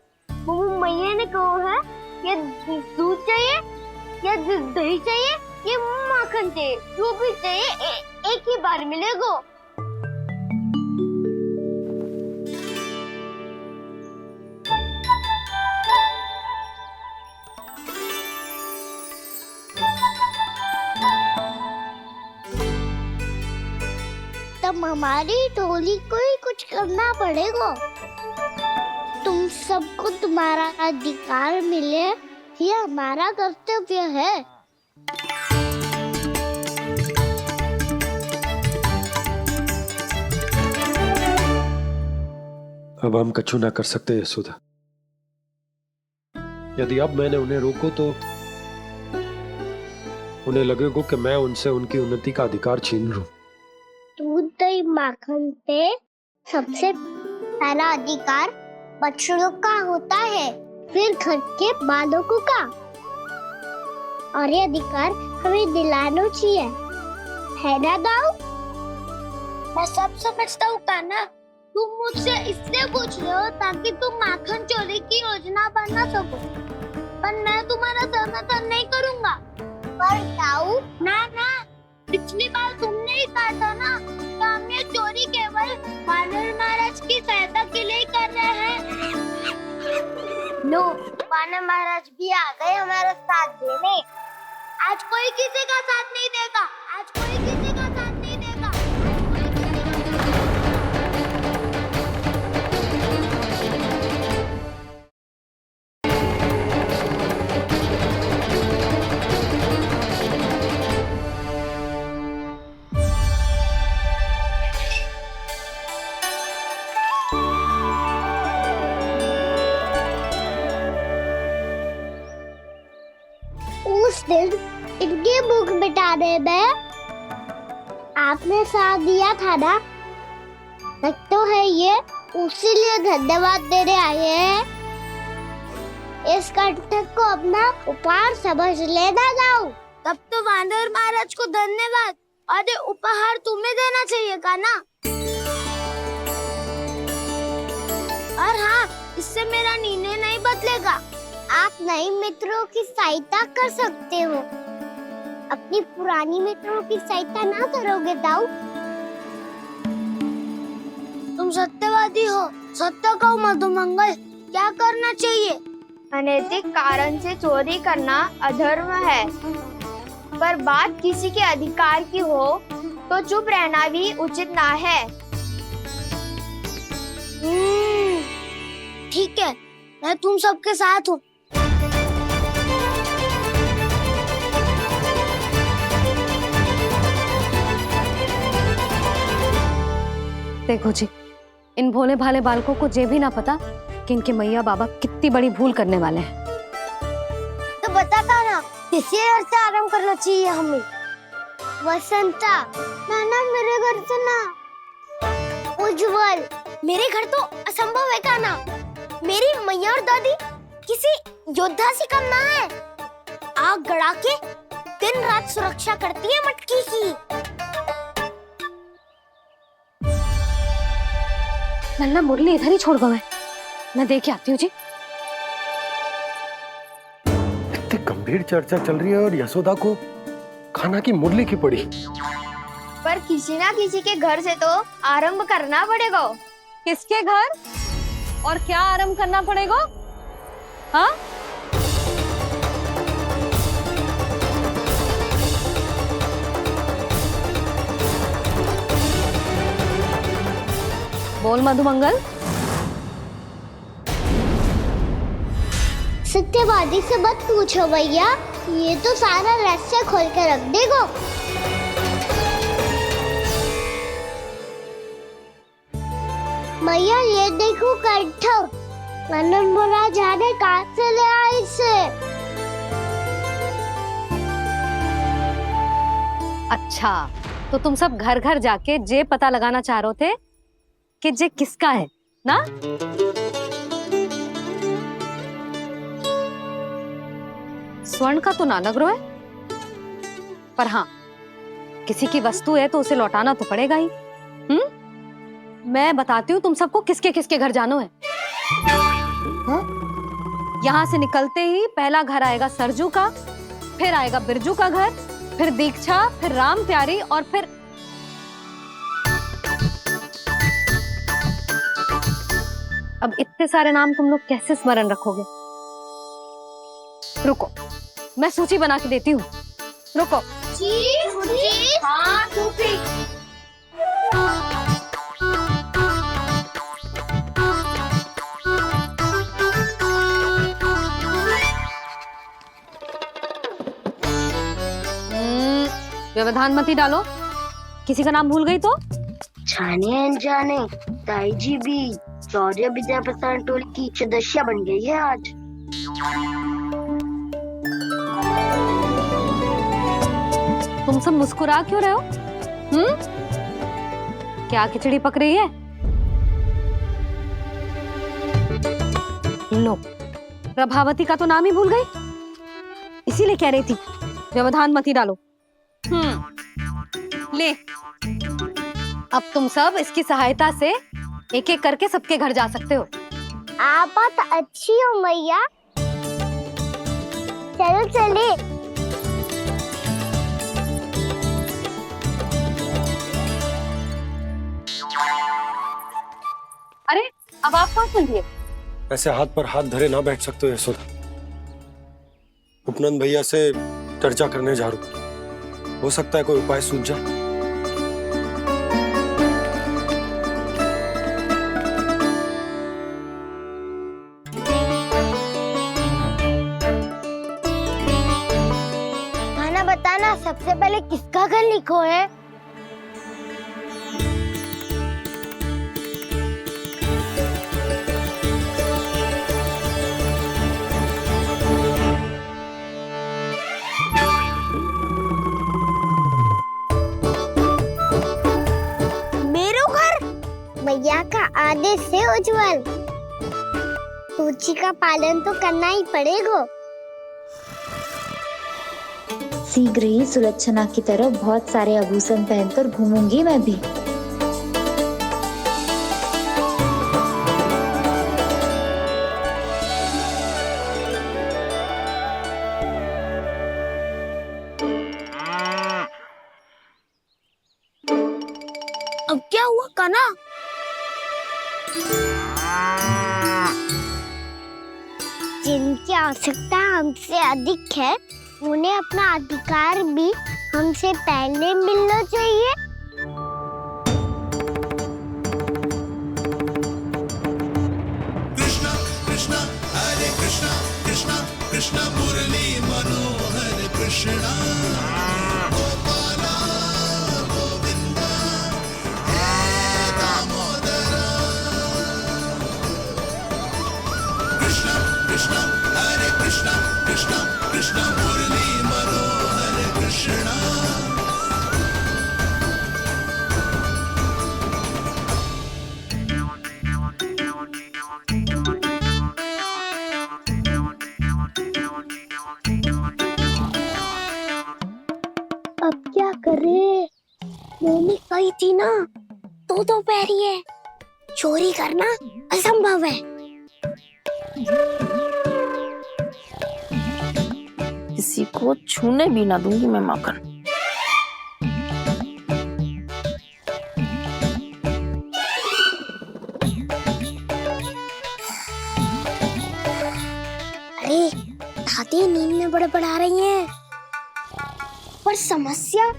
मैया ने कहा है ये दूध चाहिए या दही चाहिए ये माखन चाहिए, जो भी चाहिए एक ही बार मिलेगा। तब हमारी टोली को ही कुछ करना पड़ेगा। तुम सबको तुम्हारा अधिकार मिले, ये हमारा कर्तव्य है। अब हम कछु ना कर सकते यशोदा। यदि अब मैंने उन्हें रोको तो उन्हें लगेगा कि मैं उनसे उनकी उन्नति का अधिकार छीन लूं। दूध दही माखन पे सबसे पहला अधिकार बच्चों का होता है, फिर घर के बालकों का, और ये अधिकार हमें दिलाना चाहिए, है ना दाऊ? मैं सब समझता हूँ कान्हा, तुम मुझसे इसलिए पूछ रहे हो ताकि तुम माखन चोरी की योजना बना सको, पर मैं तुम्हारा समर्थन नहीं करूँगा। पर दाऊ ना, पिछली बार तुमने ही कहा था ना कि हम ये चोरी केवल वानर महाराज की सहायता के लिए कर रहे हैं। लो, वानर महाराज भी आ गए हमारा साथ देने। आज कोई किसी का साथ नहीं देगा, आज कोई किसी का साथ नहीं देगा। उस दिन इनकी भूख मिटाने में आपने साथ दिया था ना, लगता है ये उसी लिए धन्यवाद देने आए हैं। इस कर्तव्य को अपना उपहार समझ लेना जाओ। तब तो वानर महाराज को धन्यवाद और ये उपहार तुम्हें देना चाहिए का ना। और हाँ, इससे मेरा निर्णय नहीं बदलेगा। आप नए मित्रों की सहायता कर सकते हो, अपनी पुरानी मित्रों की सहायता ना करोगे दाऊ। तुम सत्यवादी हो, सत्य कहो मधुमंगल, क्या करना चाहिए? अनैतिक कारण से चोरी करना अधर्म है, पर बात किसी के अधिकार की हो तो चुप रहना भी उचित ना है। ठीक है, मैं तुम सबके साथ हूँ। देखो जी, इन भोले भाले बालकों को ये भी ना पता कि इनके मैया बाबा कितनी बड़ी भूल करने वाले हैं। तो बता कान्हा, किसी घर से आराम करना चाहिए हमें? वसंता, नाना मेरे घर से ना। उज्जवल, मेरे घर तो असंभव है कान्हा। मेरी मैया और दादी किसी योद्धा से कम ना है। आग गड़ा के दिन रात सुरक्षा करती है मटकी की। लल्ला मुरली इधर ही छोड़ गए, मैं देख आती हूँ जी। इतनी गंभीर चर्चा चल रही है और यशोदा को खाना की मुरली की पड़ी। पर किसी ना किसी के घर से तो आरंभ करना पड़ेगा। किसके घर और क्या आरंभ करना पड़ेगा? हाँ, बोल मधुमंगल। सत्यवादी से मत पूछो भैया, ये तो सारा रहस्य खोल के रख देगा। भैया ये देखो कंठ, आनंद बोला जाने कहाँ से ले आई इसे। अच्छा, तो तुम सब घर घर जाके जे पता लगाना चाह रहे थे कि जे किसका है ना? स्वर्ण का तो ना लग रहा है, पर हाँ, किसी की वस्तु है तो उसे लौटाना तो पड़ेगा ही। मैं बताती हूँ तुम सबको किसके किसके घर जाना है। यहाँ से निकलते ही पहला घर आएगा सरजू का, फिर आएगा बिरजू का घर, फिर दीक्षा, फिर राम प्यारी और फिर अब इतने सारे नाम तुम लोग कैसे स्मरण रखोगे? रुको, मैं सूची बना के देती हूँ। रुको। हाँ, सूची। व्यवधान मत ही डालो, किसी का नाम भूल गई तो? जाने अनजाने ताई जी भी शौर्य विद्या प्रसारण टोली की सदस्य बन गई है आज। तुम सब मुस्कुरा क्यों रहे हो? क्या खिचड़ी पक रही है? लो, प्रभावती का तो नाम ही भूल गई, इसीलिए कह रही थी व्यवधान मत ही डालो। ले, अब तुम सब इसकी सहायता से एक एक करके सबके घर जा सकते हो। आप बात अच्छी हो मैया, चलो चले। अरे, अब आप कहाँ चल रही है? ऐसे हाथ पर हाथ धरे ना बैठ सकते हो यशोदा। उपनंद भैया से चर्चा करने जा रहा हूं, हो सकता है कोई उपाय सूझ जाए। खाना बताना, सबसे पहले किसका घर लिखो है? भैया का आदेश से उज्जवल, सूची का पालन तो करना ही पड़ेगा। शीघ्र ही सुलक्षणा की तरह बहुत सारे आभूषण पहनकर घूमूंगी मैं भी। अब क्या हुआ कान्हा? जिनकी आवश्यकता हमसे अधिक है, उन्हें अपना अधिकार भी हमसे पहले मिलना चाहिए। कृष्णा कृष्णा हरे कृष्णा कृष्णा कृष्णा मुरली मनोहर कृष्णा गोपाला गोविंदा हे दामोदर अरे मम्मी कही थी ना, दो पैरी है, चोरी करना असंभव है। किसी को छूने भी ना दूंगी मैं माखन। अरे दादी नींद में बड़बड़ा रही हैं, पर समस्या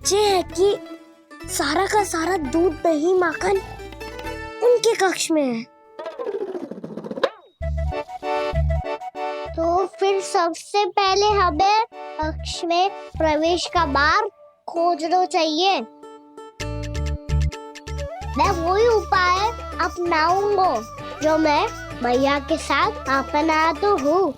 ये है कि सारा का सारा दूध दही माखन उनके कक्ष में है। तो फिर सबसे पहले हमें कक्ष में प्रवेश का मार्ग खोजना चाहिए। मैं वही उपाय अपनाऊंगा जो मैं मैया के साथ अपनाता हूँ।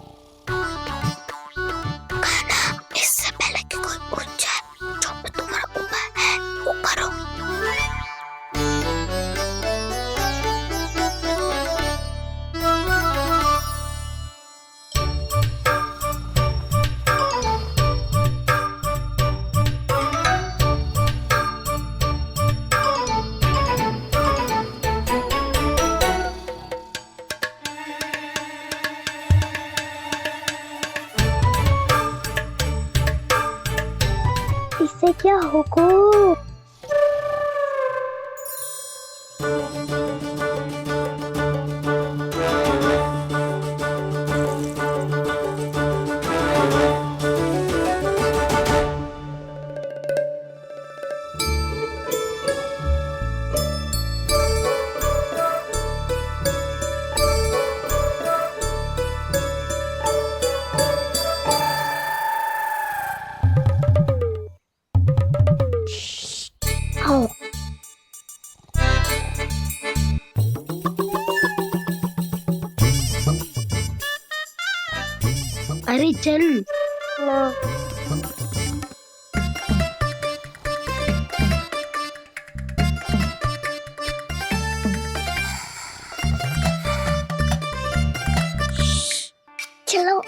इससे पहले कि कोई पूछ जाए, जो भी तुम्हारा उपाय है वो करो। इससे क्या होगा? अरे चल ना। चलो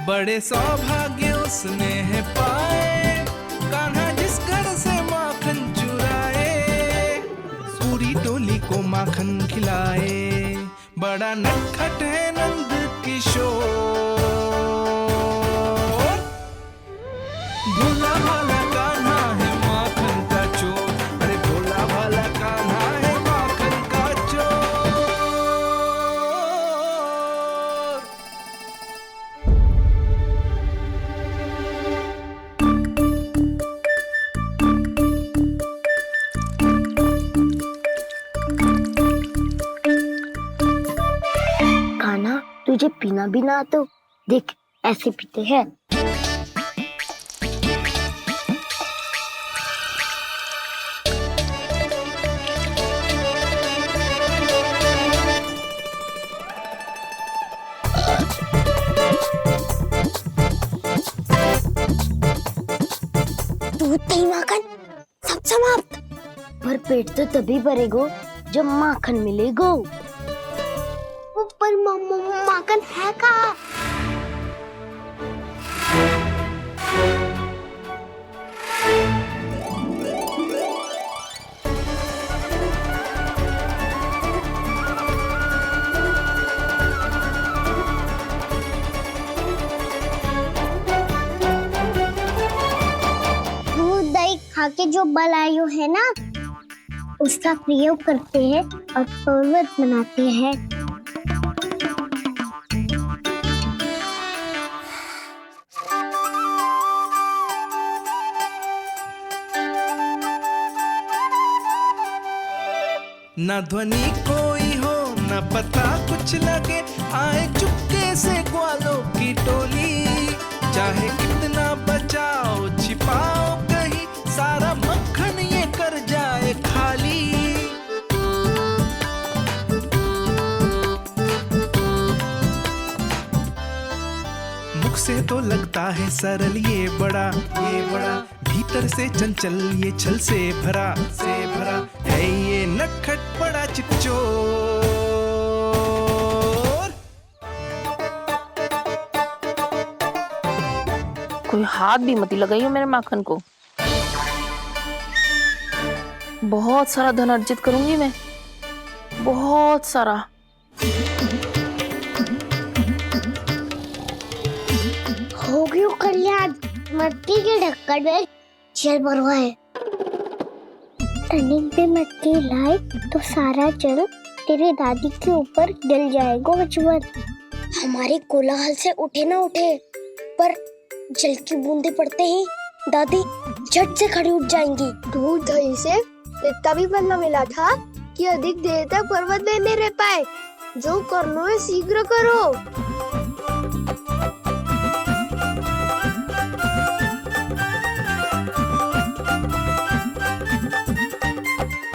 बड़े सौभाग्य उसने है पाए, कान्हा जिस घर से माखन चुराए, पूरी टोली को माखन खिलाए। बड़ा नटखट है नंद किशोर, भोला भाला कान्हा है माखन का चोर। अरे भोला भाला कान्हा है माखन का चोर। कान्हा, तुझे पीना भी ना तो देख ऐसे पीते हैं। दूध दही माखन सब समाप्त। पर पेट तो तभी भरेगा जब माखन मिलेगा। पर माखन है कहाँ? दूध दही खा के जो बलायु है ना, उसका प्रयोग करते हैं और पर्वत बनाते हैं। न ध्वनि कोई हो न पता कुछ लगे, आए चुपके से ग्वालों की टोली। चाहे कितना बचाओ छिपाओ कहीं, सारा मक्खन ये कर जाए खाली। से तो लगता है सरल ये बड़ा भीतर से चंचल ये छल से भरा है ये नटखट बड़ा चिकचोर। कोई हाथ भी मत लगाइयो मेरे माखन को। बहुत सारा धन अर्जित करूंगी मैं, बहुत सारा। हो गयो कल्याण, मट्टी के ढक्कन में जल भरवा है। टर्निंग पे मट्टी लाए तो सारा जल तेरे दादी के ऊपर डल जाएगा बचवन। हमारे कोलाहल से उठे ना उठे, पर जल की बूंदे पड़ते ही दादी झट से खड़ी उठ जाएंगी। दूध दही से इतना भी बदला मिला था कि अधिक देर तक पर्वत में नहीं रह पाए। जो करना है शीघ्र करो।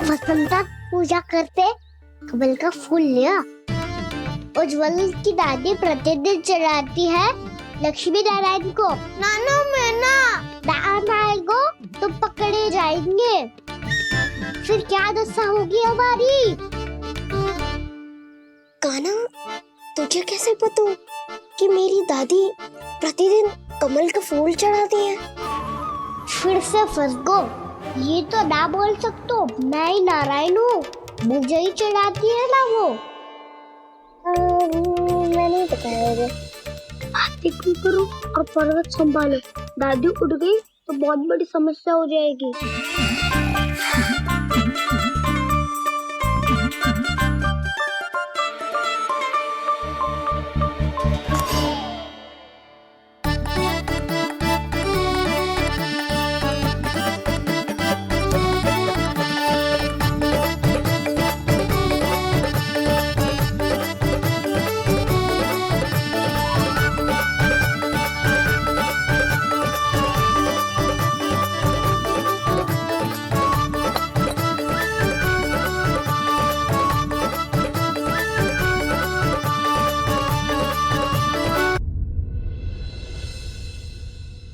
वसंता पूजा करते कमल का फूल लिया। उज्ज्वल की दादी प्रतिदिन चढ़ाती है लक्ष्मी नारायण को। नाना मैं आएगो तो पकड़े जाएंगे। फिर क्या दशा होगी हमारी? कान्हा, तुझे कैसे पता कि मेरी दादी प्रतिदिन कमल का फूल चढ़ाती है? फिर से फंस गो। ये तो ना बोल सकतो, मैं ही नारायण हूँ, मुझे ही चढ़ाती है ना वो। मैं नहीं बताया। बातें क्यों करो और पर्वत संभालो। दादी उठ गई तो बहुत बड़ी समस्या हो जाएगी।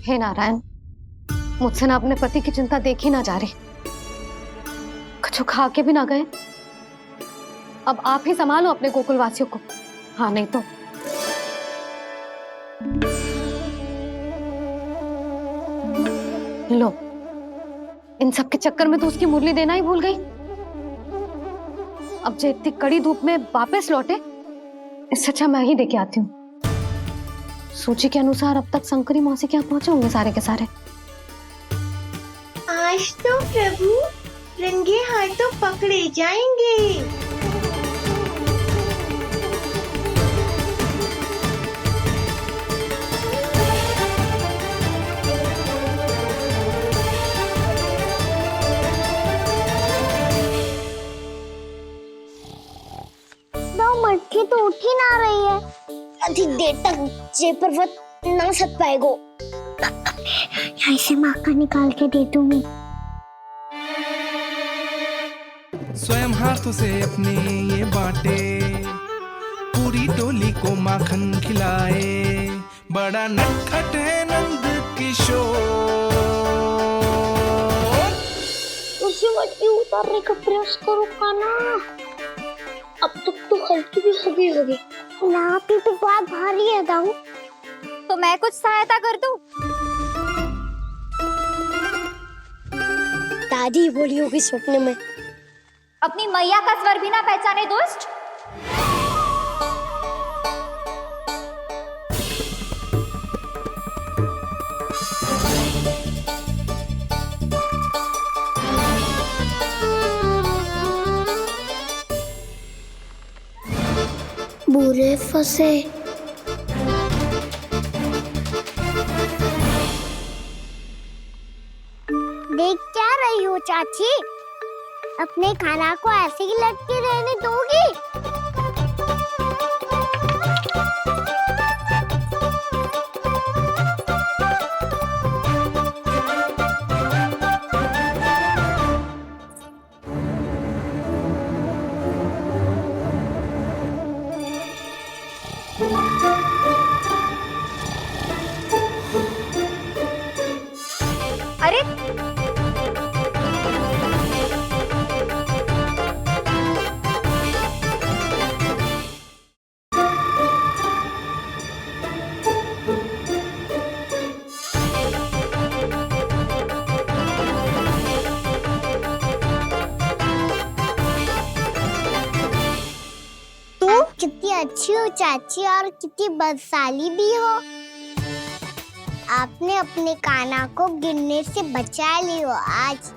हे नारायण, मुझसे ना अपने पति की चिंता देखी ना जा रही, कुछ खा के भी ना गए। अब आप ही संभालो अपने गोकुलवासियों को। हाँ, नहीं तो लो, इन सब के चक्कर में तो उसकी मुरली देना ही भूल गई। अब जो इतनी कड़ी धूप में वापस लौटे, इससे अच्छा मैं ही देके आती हूँ। सूची के अनुसार अब तक शंकरी मौसी के यहाँ पहुंचे होंगे सारे के सारे। आज तो प्रभु रंगे हाथों पकड़े जाएंगे। 2 मटकी तो उठ ही ना रही है। अधिक देर तक ये पर्वत ना सक पाएगो। यहाँ से माखन निकाल के दे दूंगी। स्वयं हाथों से अपने ये बांटे, पूरी टोली को माखन खिलाए। बड़ा नटखट है नंद किशोर। उसे मटकी उतारने का प्रयास करो कान्हा। अब तक तो हल्की भी होगी। नापी तो बहुत भारी है दाऊ। तो मैं कुछ सहायता कर दूं? दादी बोली होगी सपने में। अपनी मैया का स्वर भी ना पहचाने दुष्ट। बुरे फंसे। देख क्या रही हो चाची? अपने खाना को ऐसे ही लटके रहने दोगी? अच्छी हो चाची और कितनी बदसाली भी हो। आपने अपने कान्हा को गिरने से बचा ली हो आज।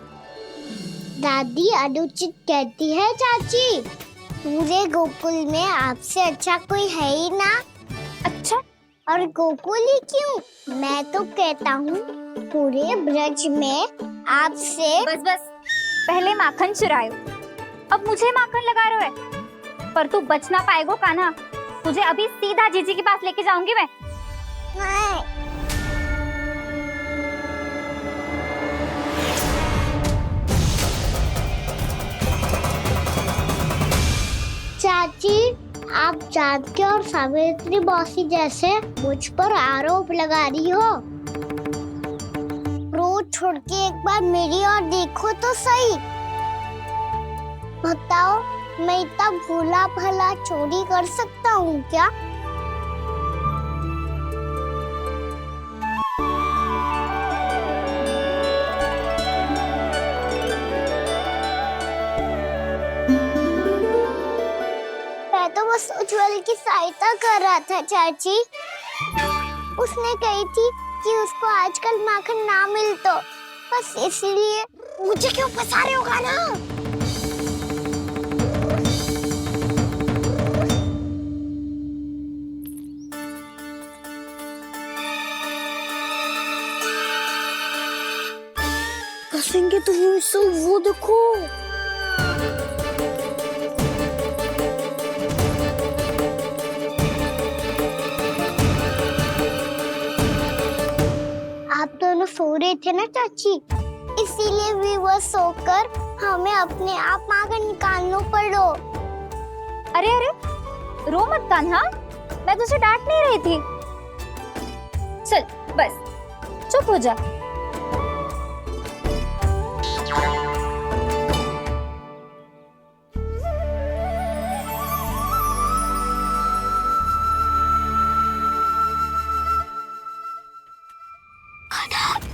दादी अनुचित कहती है चाची, पूरे गोकुल में आपसे अच्छा कोई है ही ना। अच्छा, और गोकुल ही क्यों, मैं तो कहता हूँ पूरे ब्रज में आपसे। बस बस, पहले माखन चुरायो, अब मुझे माखन लगा रहे हो। पर तू बच ना पाएगो कान्हा, तुझे अभी सीधा जीजी के पास लेके जाऊंगी मैं। चाची, आप जानकी और सावित्री मौसी जैसे मुझ पर आरोप लगा रही हो। रोज छोड़ के एक बार मेरी ओर देखो तो सही। बताओ, मैं इतना भोला भला चोरी कर सकता हूँ क्या? मैं तो बस उज्जवल की सहायता कर रहा था चाची। उसने कही थी कि उसको आजकल माखन ना मिल तो बस इसीलिए। मुझे क्यों फंसा रहे हो कान्हा? फंसेंगे तो वो देखो। आप दोनों सो रहे थे ना चाची, इसीलिए विवश सोकर हमें अपने आप माखन निकालना पड़ो। अरे अरे, रो मत कान्हा, मैं तुझे डांट नहीं रही थी। चल बस चुप हो जा।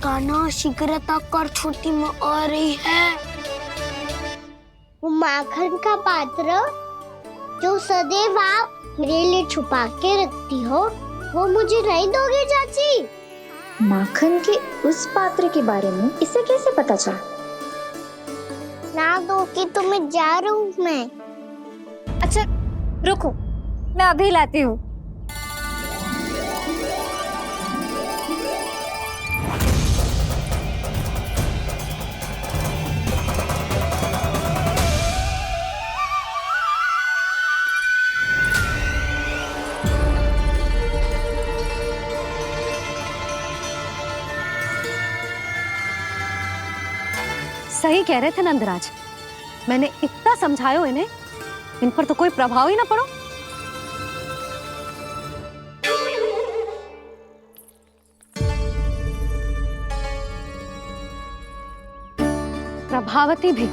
कान्हा शीघ्र तक कर छोटी में आ रही है। वो माखन का पात्र जो सदैव आप मेरे लिए छुपा के रखती हो, वो मुझे नहीं दोगे चाची? माखन के उस पात्र के बारे में इसे कैसे पता चला? ना दोगी तो मैं जा रहा हूँ मैं। अच्छा रुको, मैं अभी लाती हूँ। सही कह रहे थे नंदराज, मैंने इतना समझायो इन्हें, इन पर तो कोई प्रभाव ही ना पड़ो। प्रभावती भी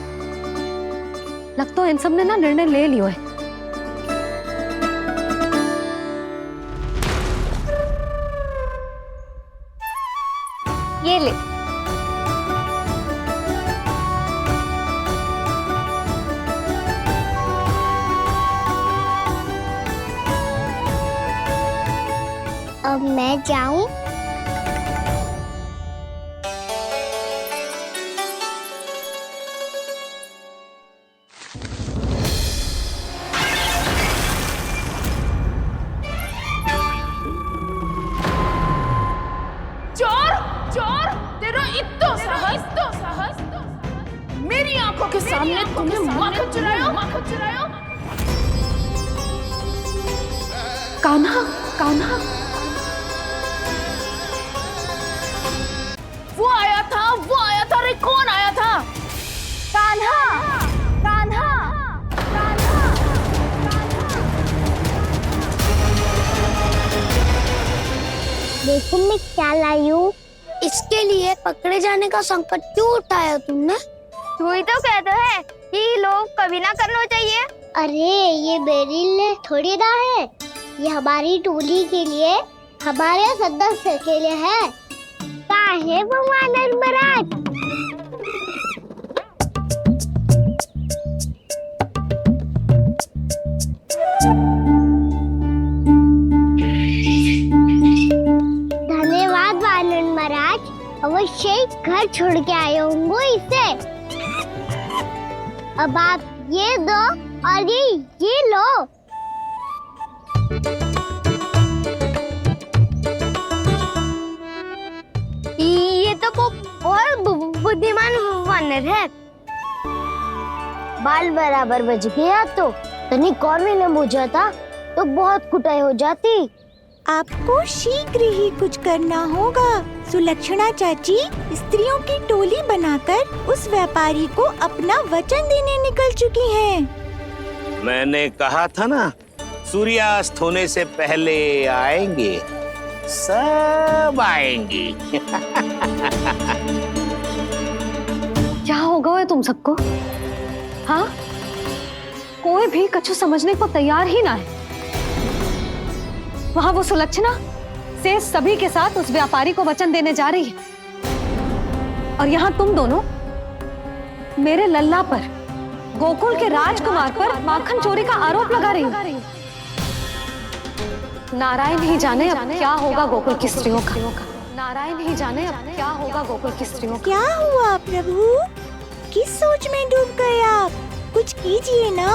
लग तो इन सब ने ना निर्णय ले लियो है। ये ले। अब मैं जाऊं? चोर चोर, तेरा इतना साहस मेरी आंखों के सामने तुमने माखन चुराया। कान्हा, कान्हा, वो आया था। अरे कौन आया था? कान्हा, कान्हा, कान्हा। देखो मैं क्या लाई हूँ। इसके लिए पकड़े जाने का संकट क्यों उठाया तुमने? तू ही तो कहता है कि लोग कभी ना करना चाहिए। अरे ये मेरे लिए थोड़ी ना है, ये हमारी टोली के लिए, हमारे सदस्य के लिए है। काहे भगवान धर्मराज? अवश्य ही घर छोड़ के आए होंगे इसे। अब आप ये दो और ये लो। ये तो बहुत बुद्धिमान वानर है। बाल बराबर बज गया तो तनिक और भी न बुझा था तो बहुत कुटाई हो जाती। आपको शीघ्र ही कुछ करना होगा। सुलक्षणा चाची स्त्रियों की टोली बनाकर उस व्यापारी को अपना वचन देने निकल चुकी हैं। मैंने कहा था ना, सूर्यास्त होने से पहले आएंगे, सब आएंगे। क्या होगा है तुम सबको? हाँ, कोई भी कछु समझने को तैयार ही ना है। वहां वो सुलक्षणा से सभी के साथ उस व्यापारी को वचन देने जा रही है, और यहाँ तुम दोनों मेरे लल्ला पर, गोकुल के राजकुमार पर माखन चोरी का आरोप लगा रही हो। नारायण ही जाने अब क्या होगा गोकुल की स्त्रियों का। नारायण ही जाने अब क्या होगा गोकुल की स्त्रियों का। क्या हुआ प्रभु? किस सोच में डूब गए आप? कुछ कीजिए ना।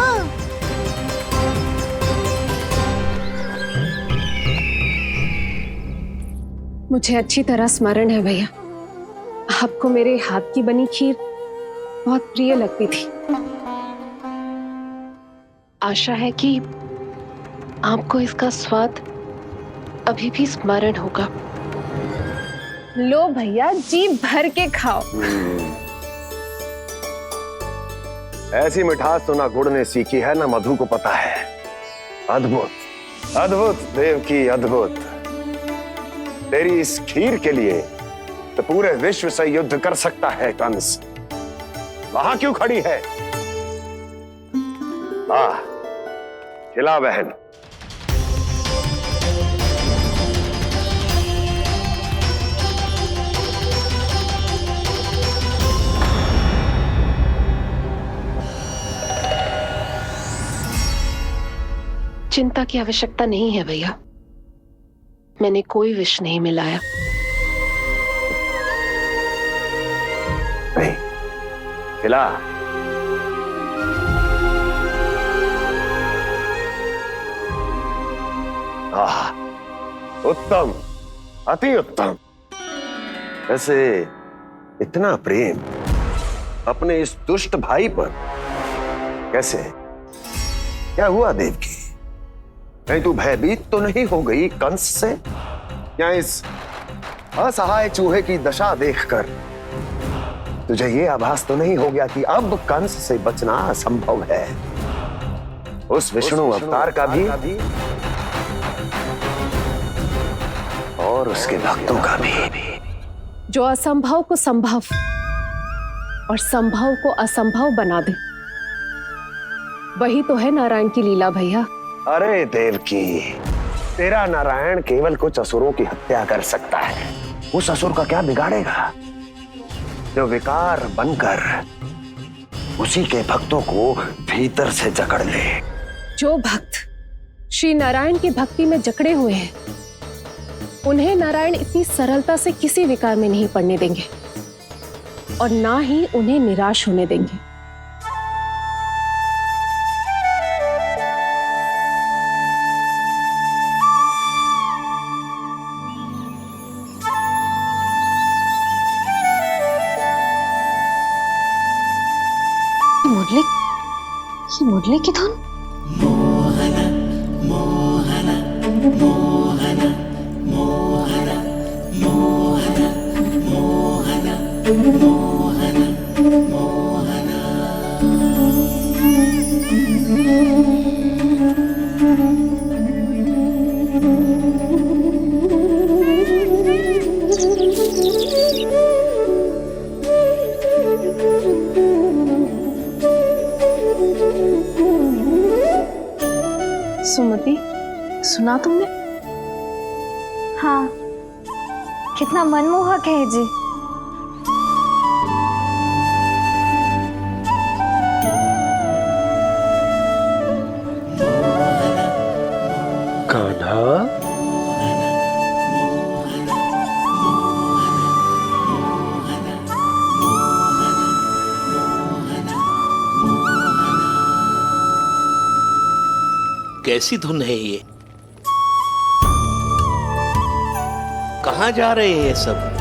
मुझे अच्छी तरह स्मरण है भैया, आपको मेरे हाथ की बनी खीर बहुत प्रिय लगती थी। आशा है कि आपको इसका स्वाद अभी भी स्मरण होगा। लो भैया, जी भर के खाओ। ऐसी मिठास तो ना गुड़ ने सीखी है ना मधु को पता है। अद्भुत अद्भुत देवकी, अद्भुत। तेरी इस खीर के लिए तो पूरे विश्व से युद्ध कर सकता है कंस। वहां क्यों खड़ी है? खिला बहन। चिंता की आवश्यकता नहीं है भैया, मैंने कोई विष नहीं मिलाया। नहीं, खिला। उत्तम, अति उत्तम। वैसे इतना प्रेम अपने इस दुष्ट भाई पर कैसे? क्या हुआ देवकी? कहीं तू भयभीत तो नहीं हो गई कंस से? या इस असहाय चूहे की दशा देखकर तुझे ये आभास तो नहीं हो गया कि अब कंस से बचना असंभव है? उस विष्णु अवतार का भी और उसके भक्तों का भी, जो असंभव को संभव और संभव को असंभव बना दे, वही तो है नारायण की लीला भैया। अरे देवकी, तेरा नारायण केवल कुछ असुरों की हत्या कर सकता है। उस असुर का क्या बिगाड़ेगा जो विकार बनकर उसी के भक्तों को भीतर से जकड़ ले। जो भक्त श्री नारायण की भक्ति में जकड़े हुए हैं, उन्हें नारायण इतनी सरलता से किसी विकार में नहीं पड़ने देंगे और ना ही उन्हें निराश होने देंगे। मुरली की धुन। मोहन मोहन मोहन मोहन मोहन मोहन मोहन मोहन। सुमति, सुना तुमने? हाँ, कितना मनमोहक है जी। कान्हा, कैसी धुन है ये? कहाँ जा रहे हैं सब?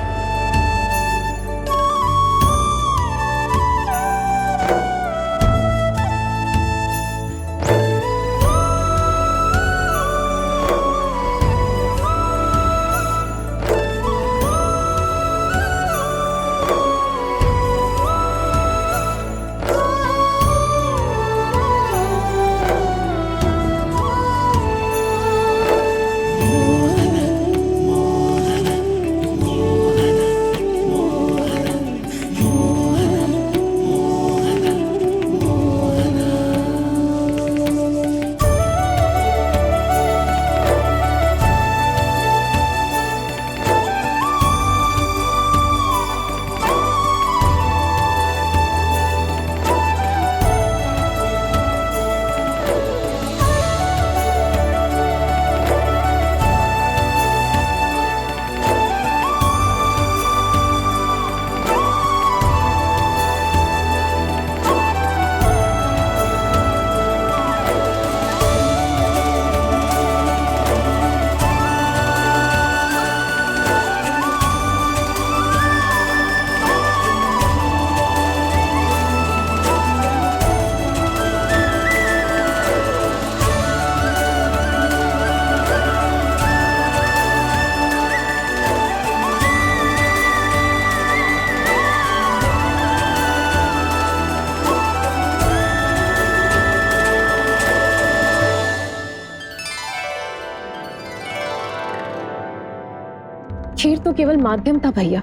खीर तो केवल माध्यम था भैया।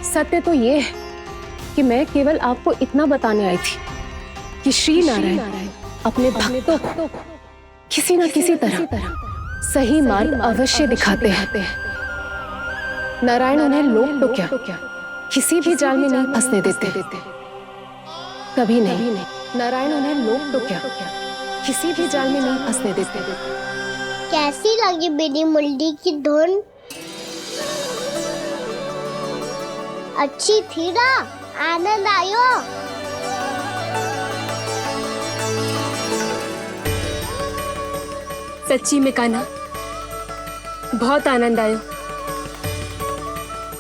सत्य तो ये है कि मैं केवल आपको इतना बताने आई थी कि श्री नारायण अपने भक्तों को किसी न किसी तरह सही मार्ग अवश्य दिखाते हैं। नारायण उन्हें लोग तो क्या किसी भी जाल में नहीं फंसने देते, कभी नहीं। नारायण उन्हें लोग तो क्या किसी भी जाल में नहीं फंसने देते। कैसी लगी मेरी मुंडी की धुन? अच्छी थी ना? आनंद आयो? सच्ची में कान्हा बहुत आनंद आयो।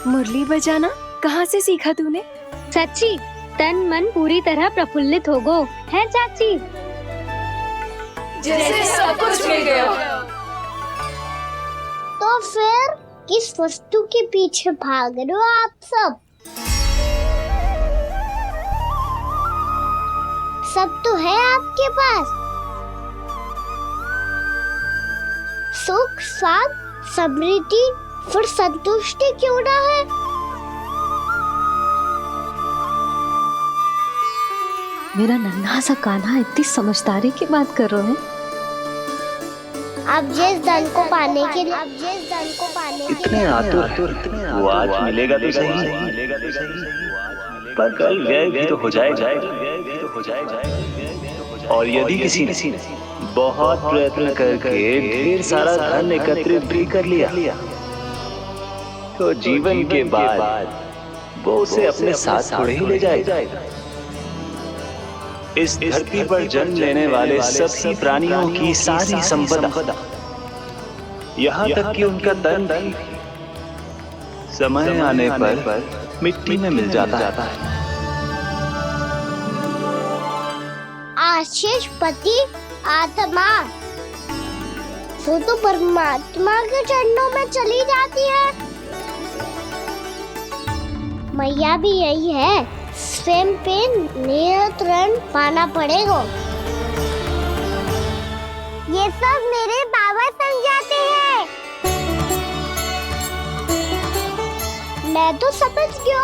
मुरली बजाना कहाँ से सीखा तूने? सच्ची तन मन पूरी तरह प्रफुल्लित हो गो है चाची। जैसे सब कुछ मिल गया। तो फिर किस वस्तु के पीछे भाग रहे हो आप सब? सब तो है आपके पास। सुख, स्वाद, समृद्धि, फिर संतुष्टि क्यों ना है? मेरा नन्हा सा कान्हा इतनी समझदारी की बात कर रहे हैं। आप जिस धन को पाने के लिए इतने आतुर, वो आज मिलेगा तो सही, पर कल व्यय भी तो हो जाएगा। और यदि किसी ने बहुत प्रयत्न करके ढेर सारा धन एकत्रित भी कर लिया, तो जीवन के बाद वो उसे अपने साथ थोड़े ही ले जाएगा। इस धरती पर जन्म लेने वाले सभी प्राणियों की सारी संपदा, यहाँ तक कि उनका तन भी समय आने पर मिट्टी में मिल जाता है। आशीष पति आत्मा वो तो परमात्मा के चरणों में चली जाती है। मैया भी यही है, स्वयं पे नियंत्रण पाना पड़ेगा। ये सब मेरे बाबा समझाते हैं। मैं तो समझ गया,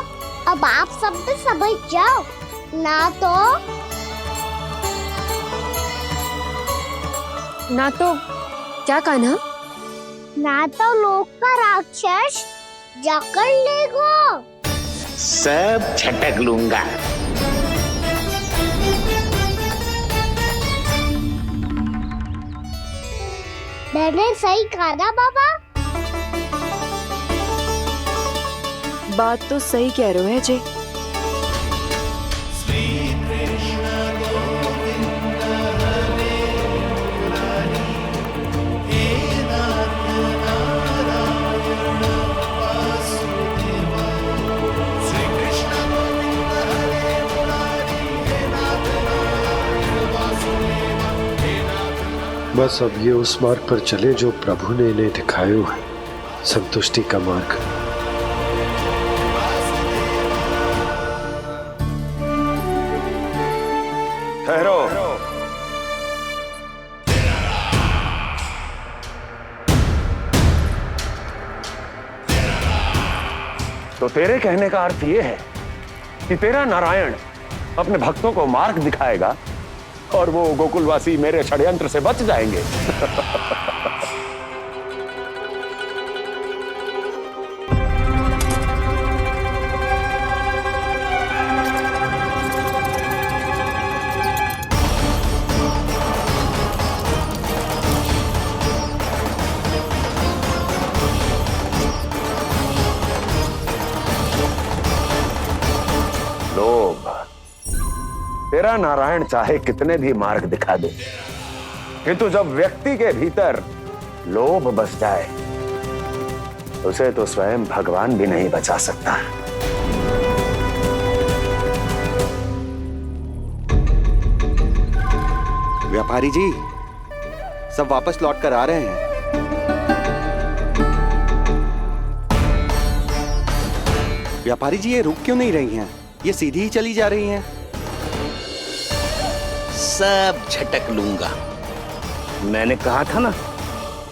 अब आप सब भी समझ जाओ ना तो क्या कान्हा? ना तो लोक का राक्षस जकड़ लेगो। सब छटक लूंगा। मैंने सही कहा ना बाबा? बात तो सही कह रहे हो है जय। बस अब ये उस मार्ग पर चले जो प्रभु ने इन्हें दिखाया है, संतुष्टि का मार्ग। ठहरो। तो तेरे कहने का अर्थ यह है कि तेरा नारायण अपने भक्तों को मार्ग दिखाएगा और वो गोकुलवासी मेरे षड्यंत्र से बच जाएंगे। तेरा नारायण चाहे कितने भी मार्ग दिखा दे, किंतु जब व्यक्ति के भीतर लोभ बस जाए उसे तो स्वयं भगवान भी नहीं बचा सकता। व्यापारी जी, सब वापस लौट कर आ रहे हैं। व्यापारी जी, ये रुक क्यों नहीं रही हैं? ये सीधी ही चली जा रही हैं। सब झटक लूंगा। मैंने कहा था ना,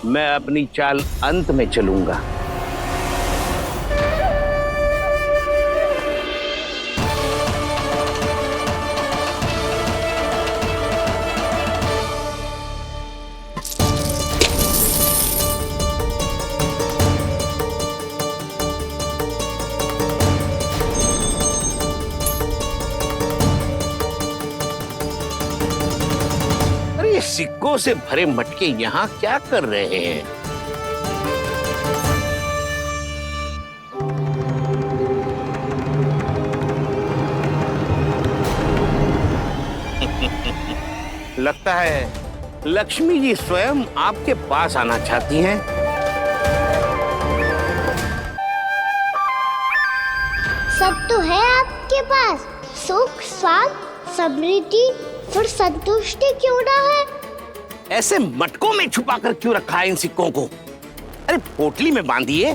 मैं अपनी चाल अंत में चलूंगा। सिक्कों से भरे मटके यहाँ क्या कर रहे हैं? लगता है लक्ष्मी जी स्वयं आपके पास आना चाहती हैं। सब तो है आपके पास, सुख, स्वाद, समृद्धि, फिर संतुष्टि क्यों ना है? ऐसे मटकों में छुपाकर क्यों रखा है इन सिक्कों को? अरे पोटली में बांधिए,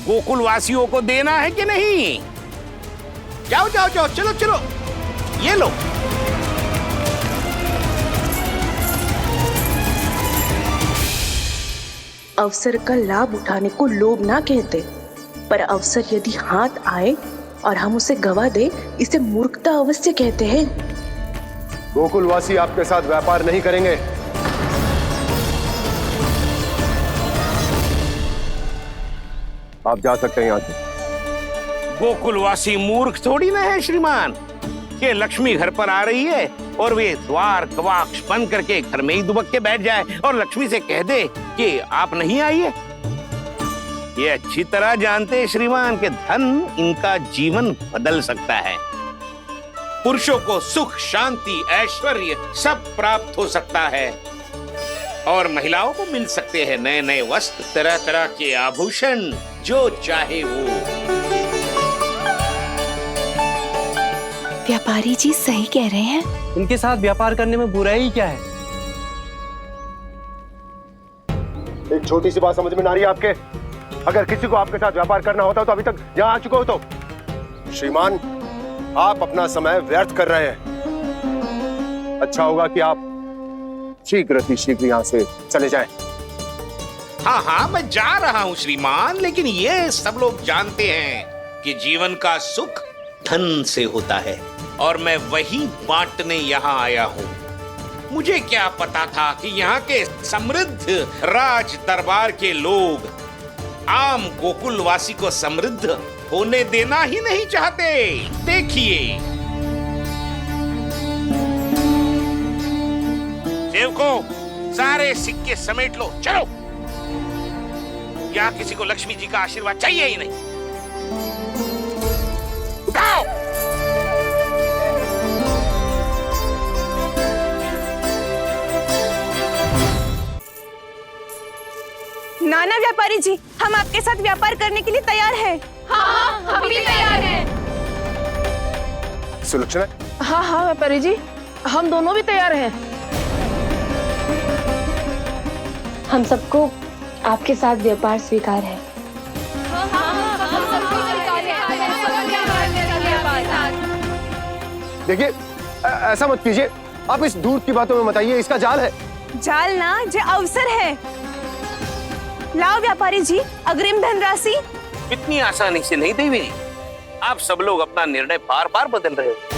गोकुल वासियों को देना है कि नहीं? जाओ जाओ जाओ, चलो चलो, ये लो। अवसर का लाभ उठाने को लोभ ना कहते, पर अवसर यदि हाथ आए और हम उसे गवा दे, इसे मूर्खता अवश्य कहते हैं। गोकुलवासी आपके साथ व्यापार नहीं करेंगे। आप जा सकते हैं यहाँ से। गोकुलवासी मूर्ख थोड़ी ना है श्रीमान। ये लक्ष्मी घर पर आ रही है और वे द्वार कवाक्ष बंद करके घर में ही दुबक के बैठ जाए और लक्ष्मी से कह दे कि आप नहीं आइए। ये अच्छी तरह जानते हैं श्रीमान कि धन इनका जीवन बदल सकता है। पुरुषों को सुख, शांति, ऐश्वर्य सब प्राप्त हो सकता है और महिलाओं को मिल सकते हैं नए नए वस्त्र, तरह तरह के आभूषण, जो चाहे वो। व्यापारी जी सही कह रहे हैं। इनके साथ व्यापार करने में बुराई क्या है? एक छोटी सी बात समझ में ना रही है आपके? अगर किसी को आपके साथ व्यापार करना होता तो अभी तक यहाँ आ चुके हो। तो श्रीमान, आप अपना समय व्यर्थ कर रहे हैं। अच्छा होगा कि आप शीघ्र ही शीघ्र यहाँ से चले जाएं। हाँ हाँ, मैं जा रहा हूँ श्रीमान, लेकिन ये सब लोग जानते हैं कि जीवन का सुख धन से होता है और मैं वही बांटने यहाँ आया हूँ। मुझे क्या पता था कि यहाँ के समृद्ध राज दरबार के लोग आम गोकुलवासी को समृद्ध होने देना ही नहीं चाहते। देखिए, सेवकों, सारे सिक्के समेट लो, चलो। यहाँ किसी को लक्ष्मी जी का आशीर्वाद चाहिए ही नहीं। उठाओ। नाना व्यापारी जी, हम आपके साथ व्यापार करने के लिए तैयार हैं। हाँ, हम भी तैयार हैं। सुलक्षणा? हाँ हाँ व्यापारी जी, हम दोनों भी तैयार हैं। हम सबको आपके साथ व्यापार स्वीकार है। देखिए, ऐसा मत कीजिए। आप इस दूर की बातों में मत आइए, इसका जाल है। जाल ना, जो अवसर है। लाओ व्यापारी जी अग्रिम धनराशि। इतनी आसानी से नहीं देवी जी। आप सब लोग अपना निर्णय बार बार बदल रहे हो।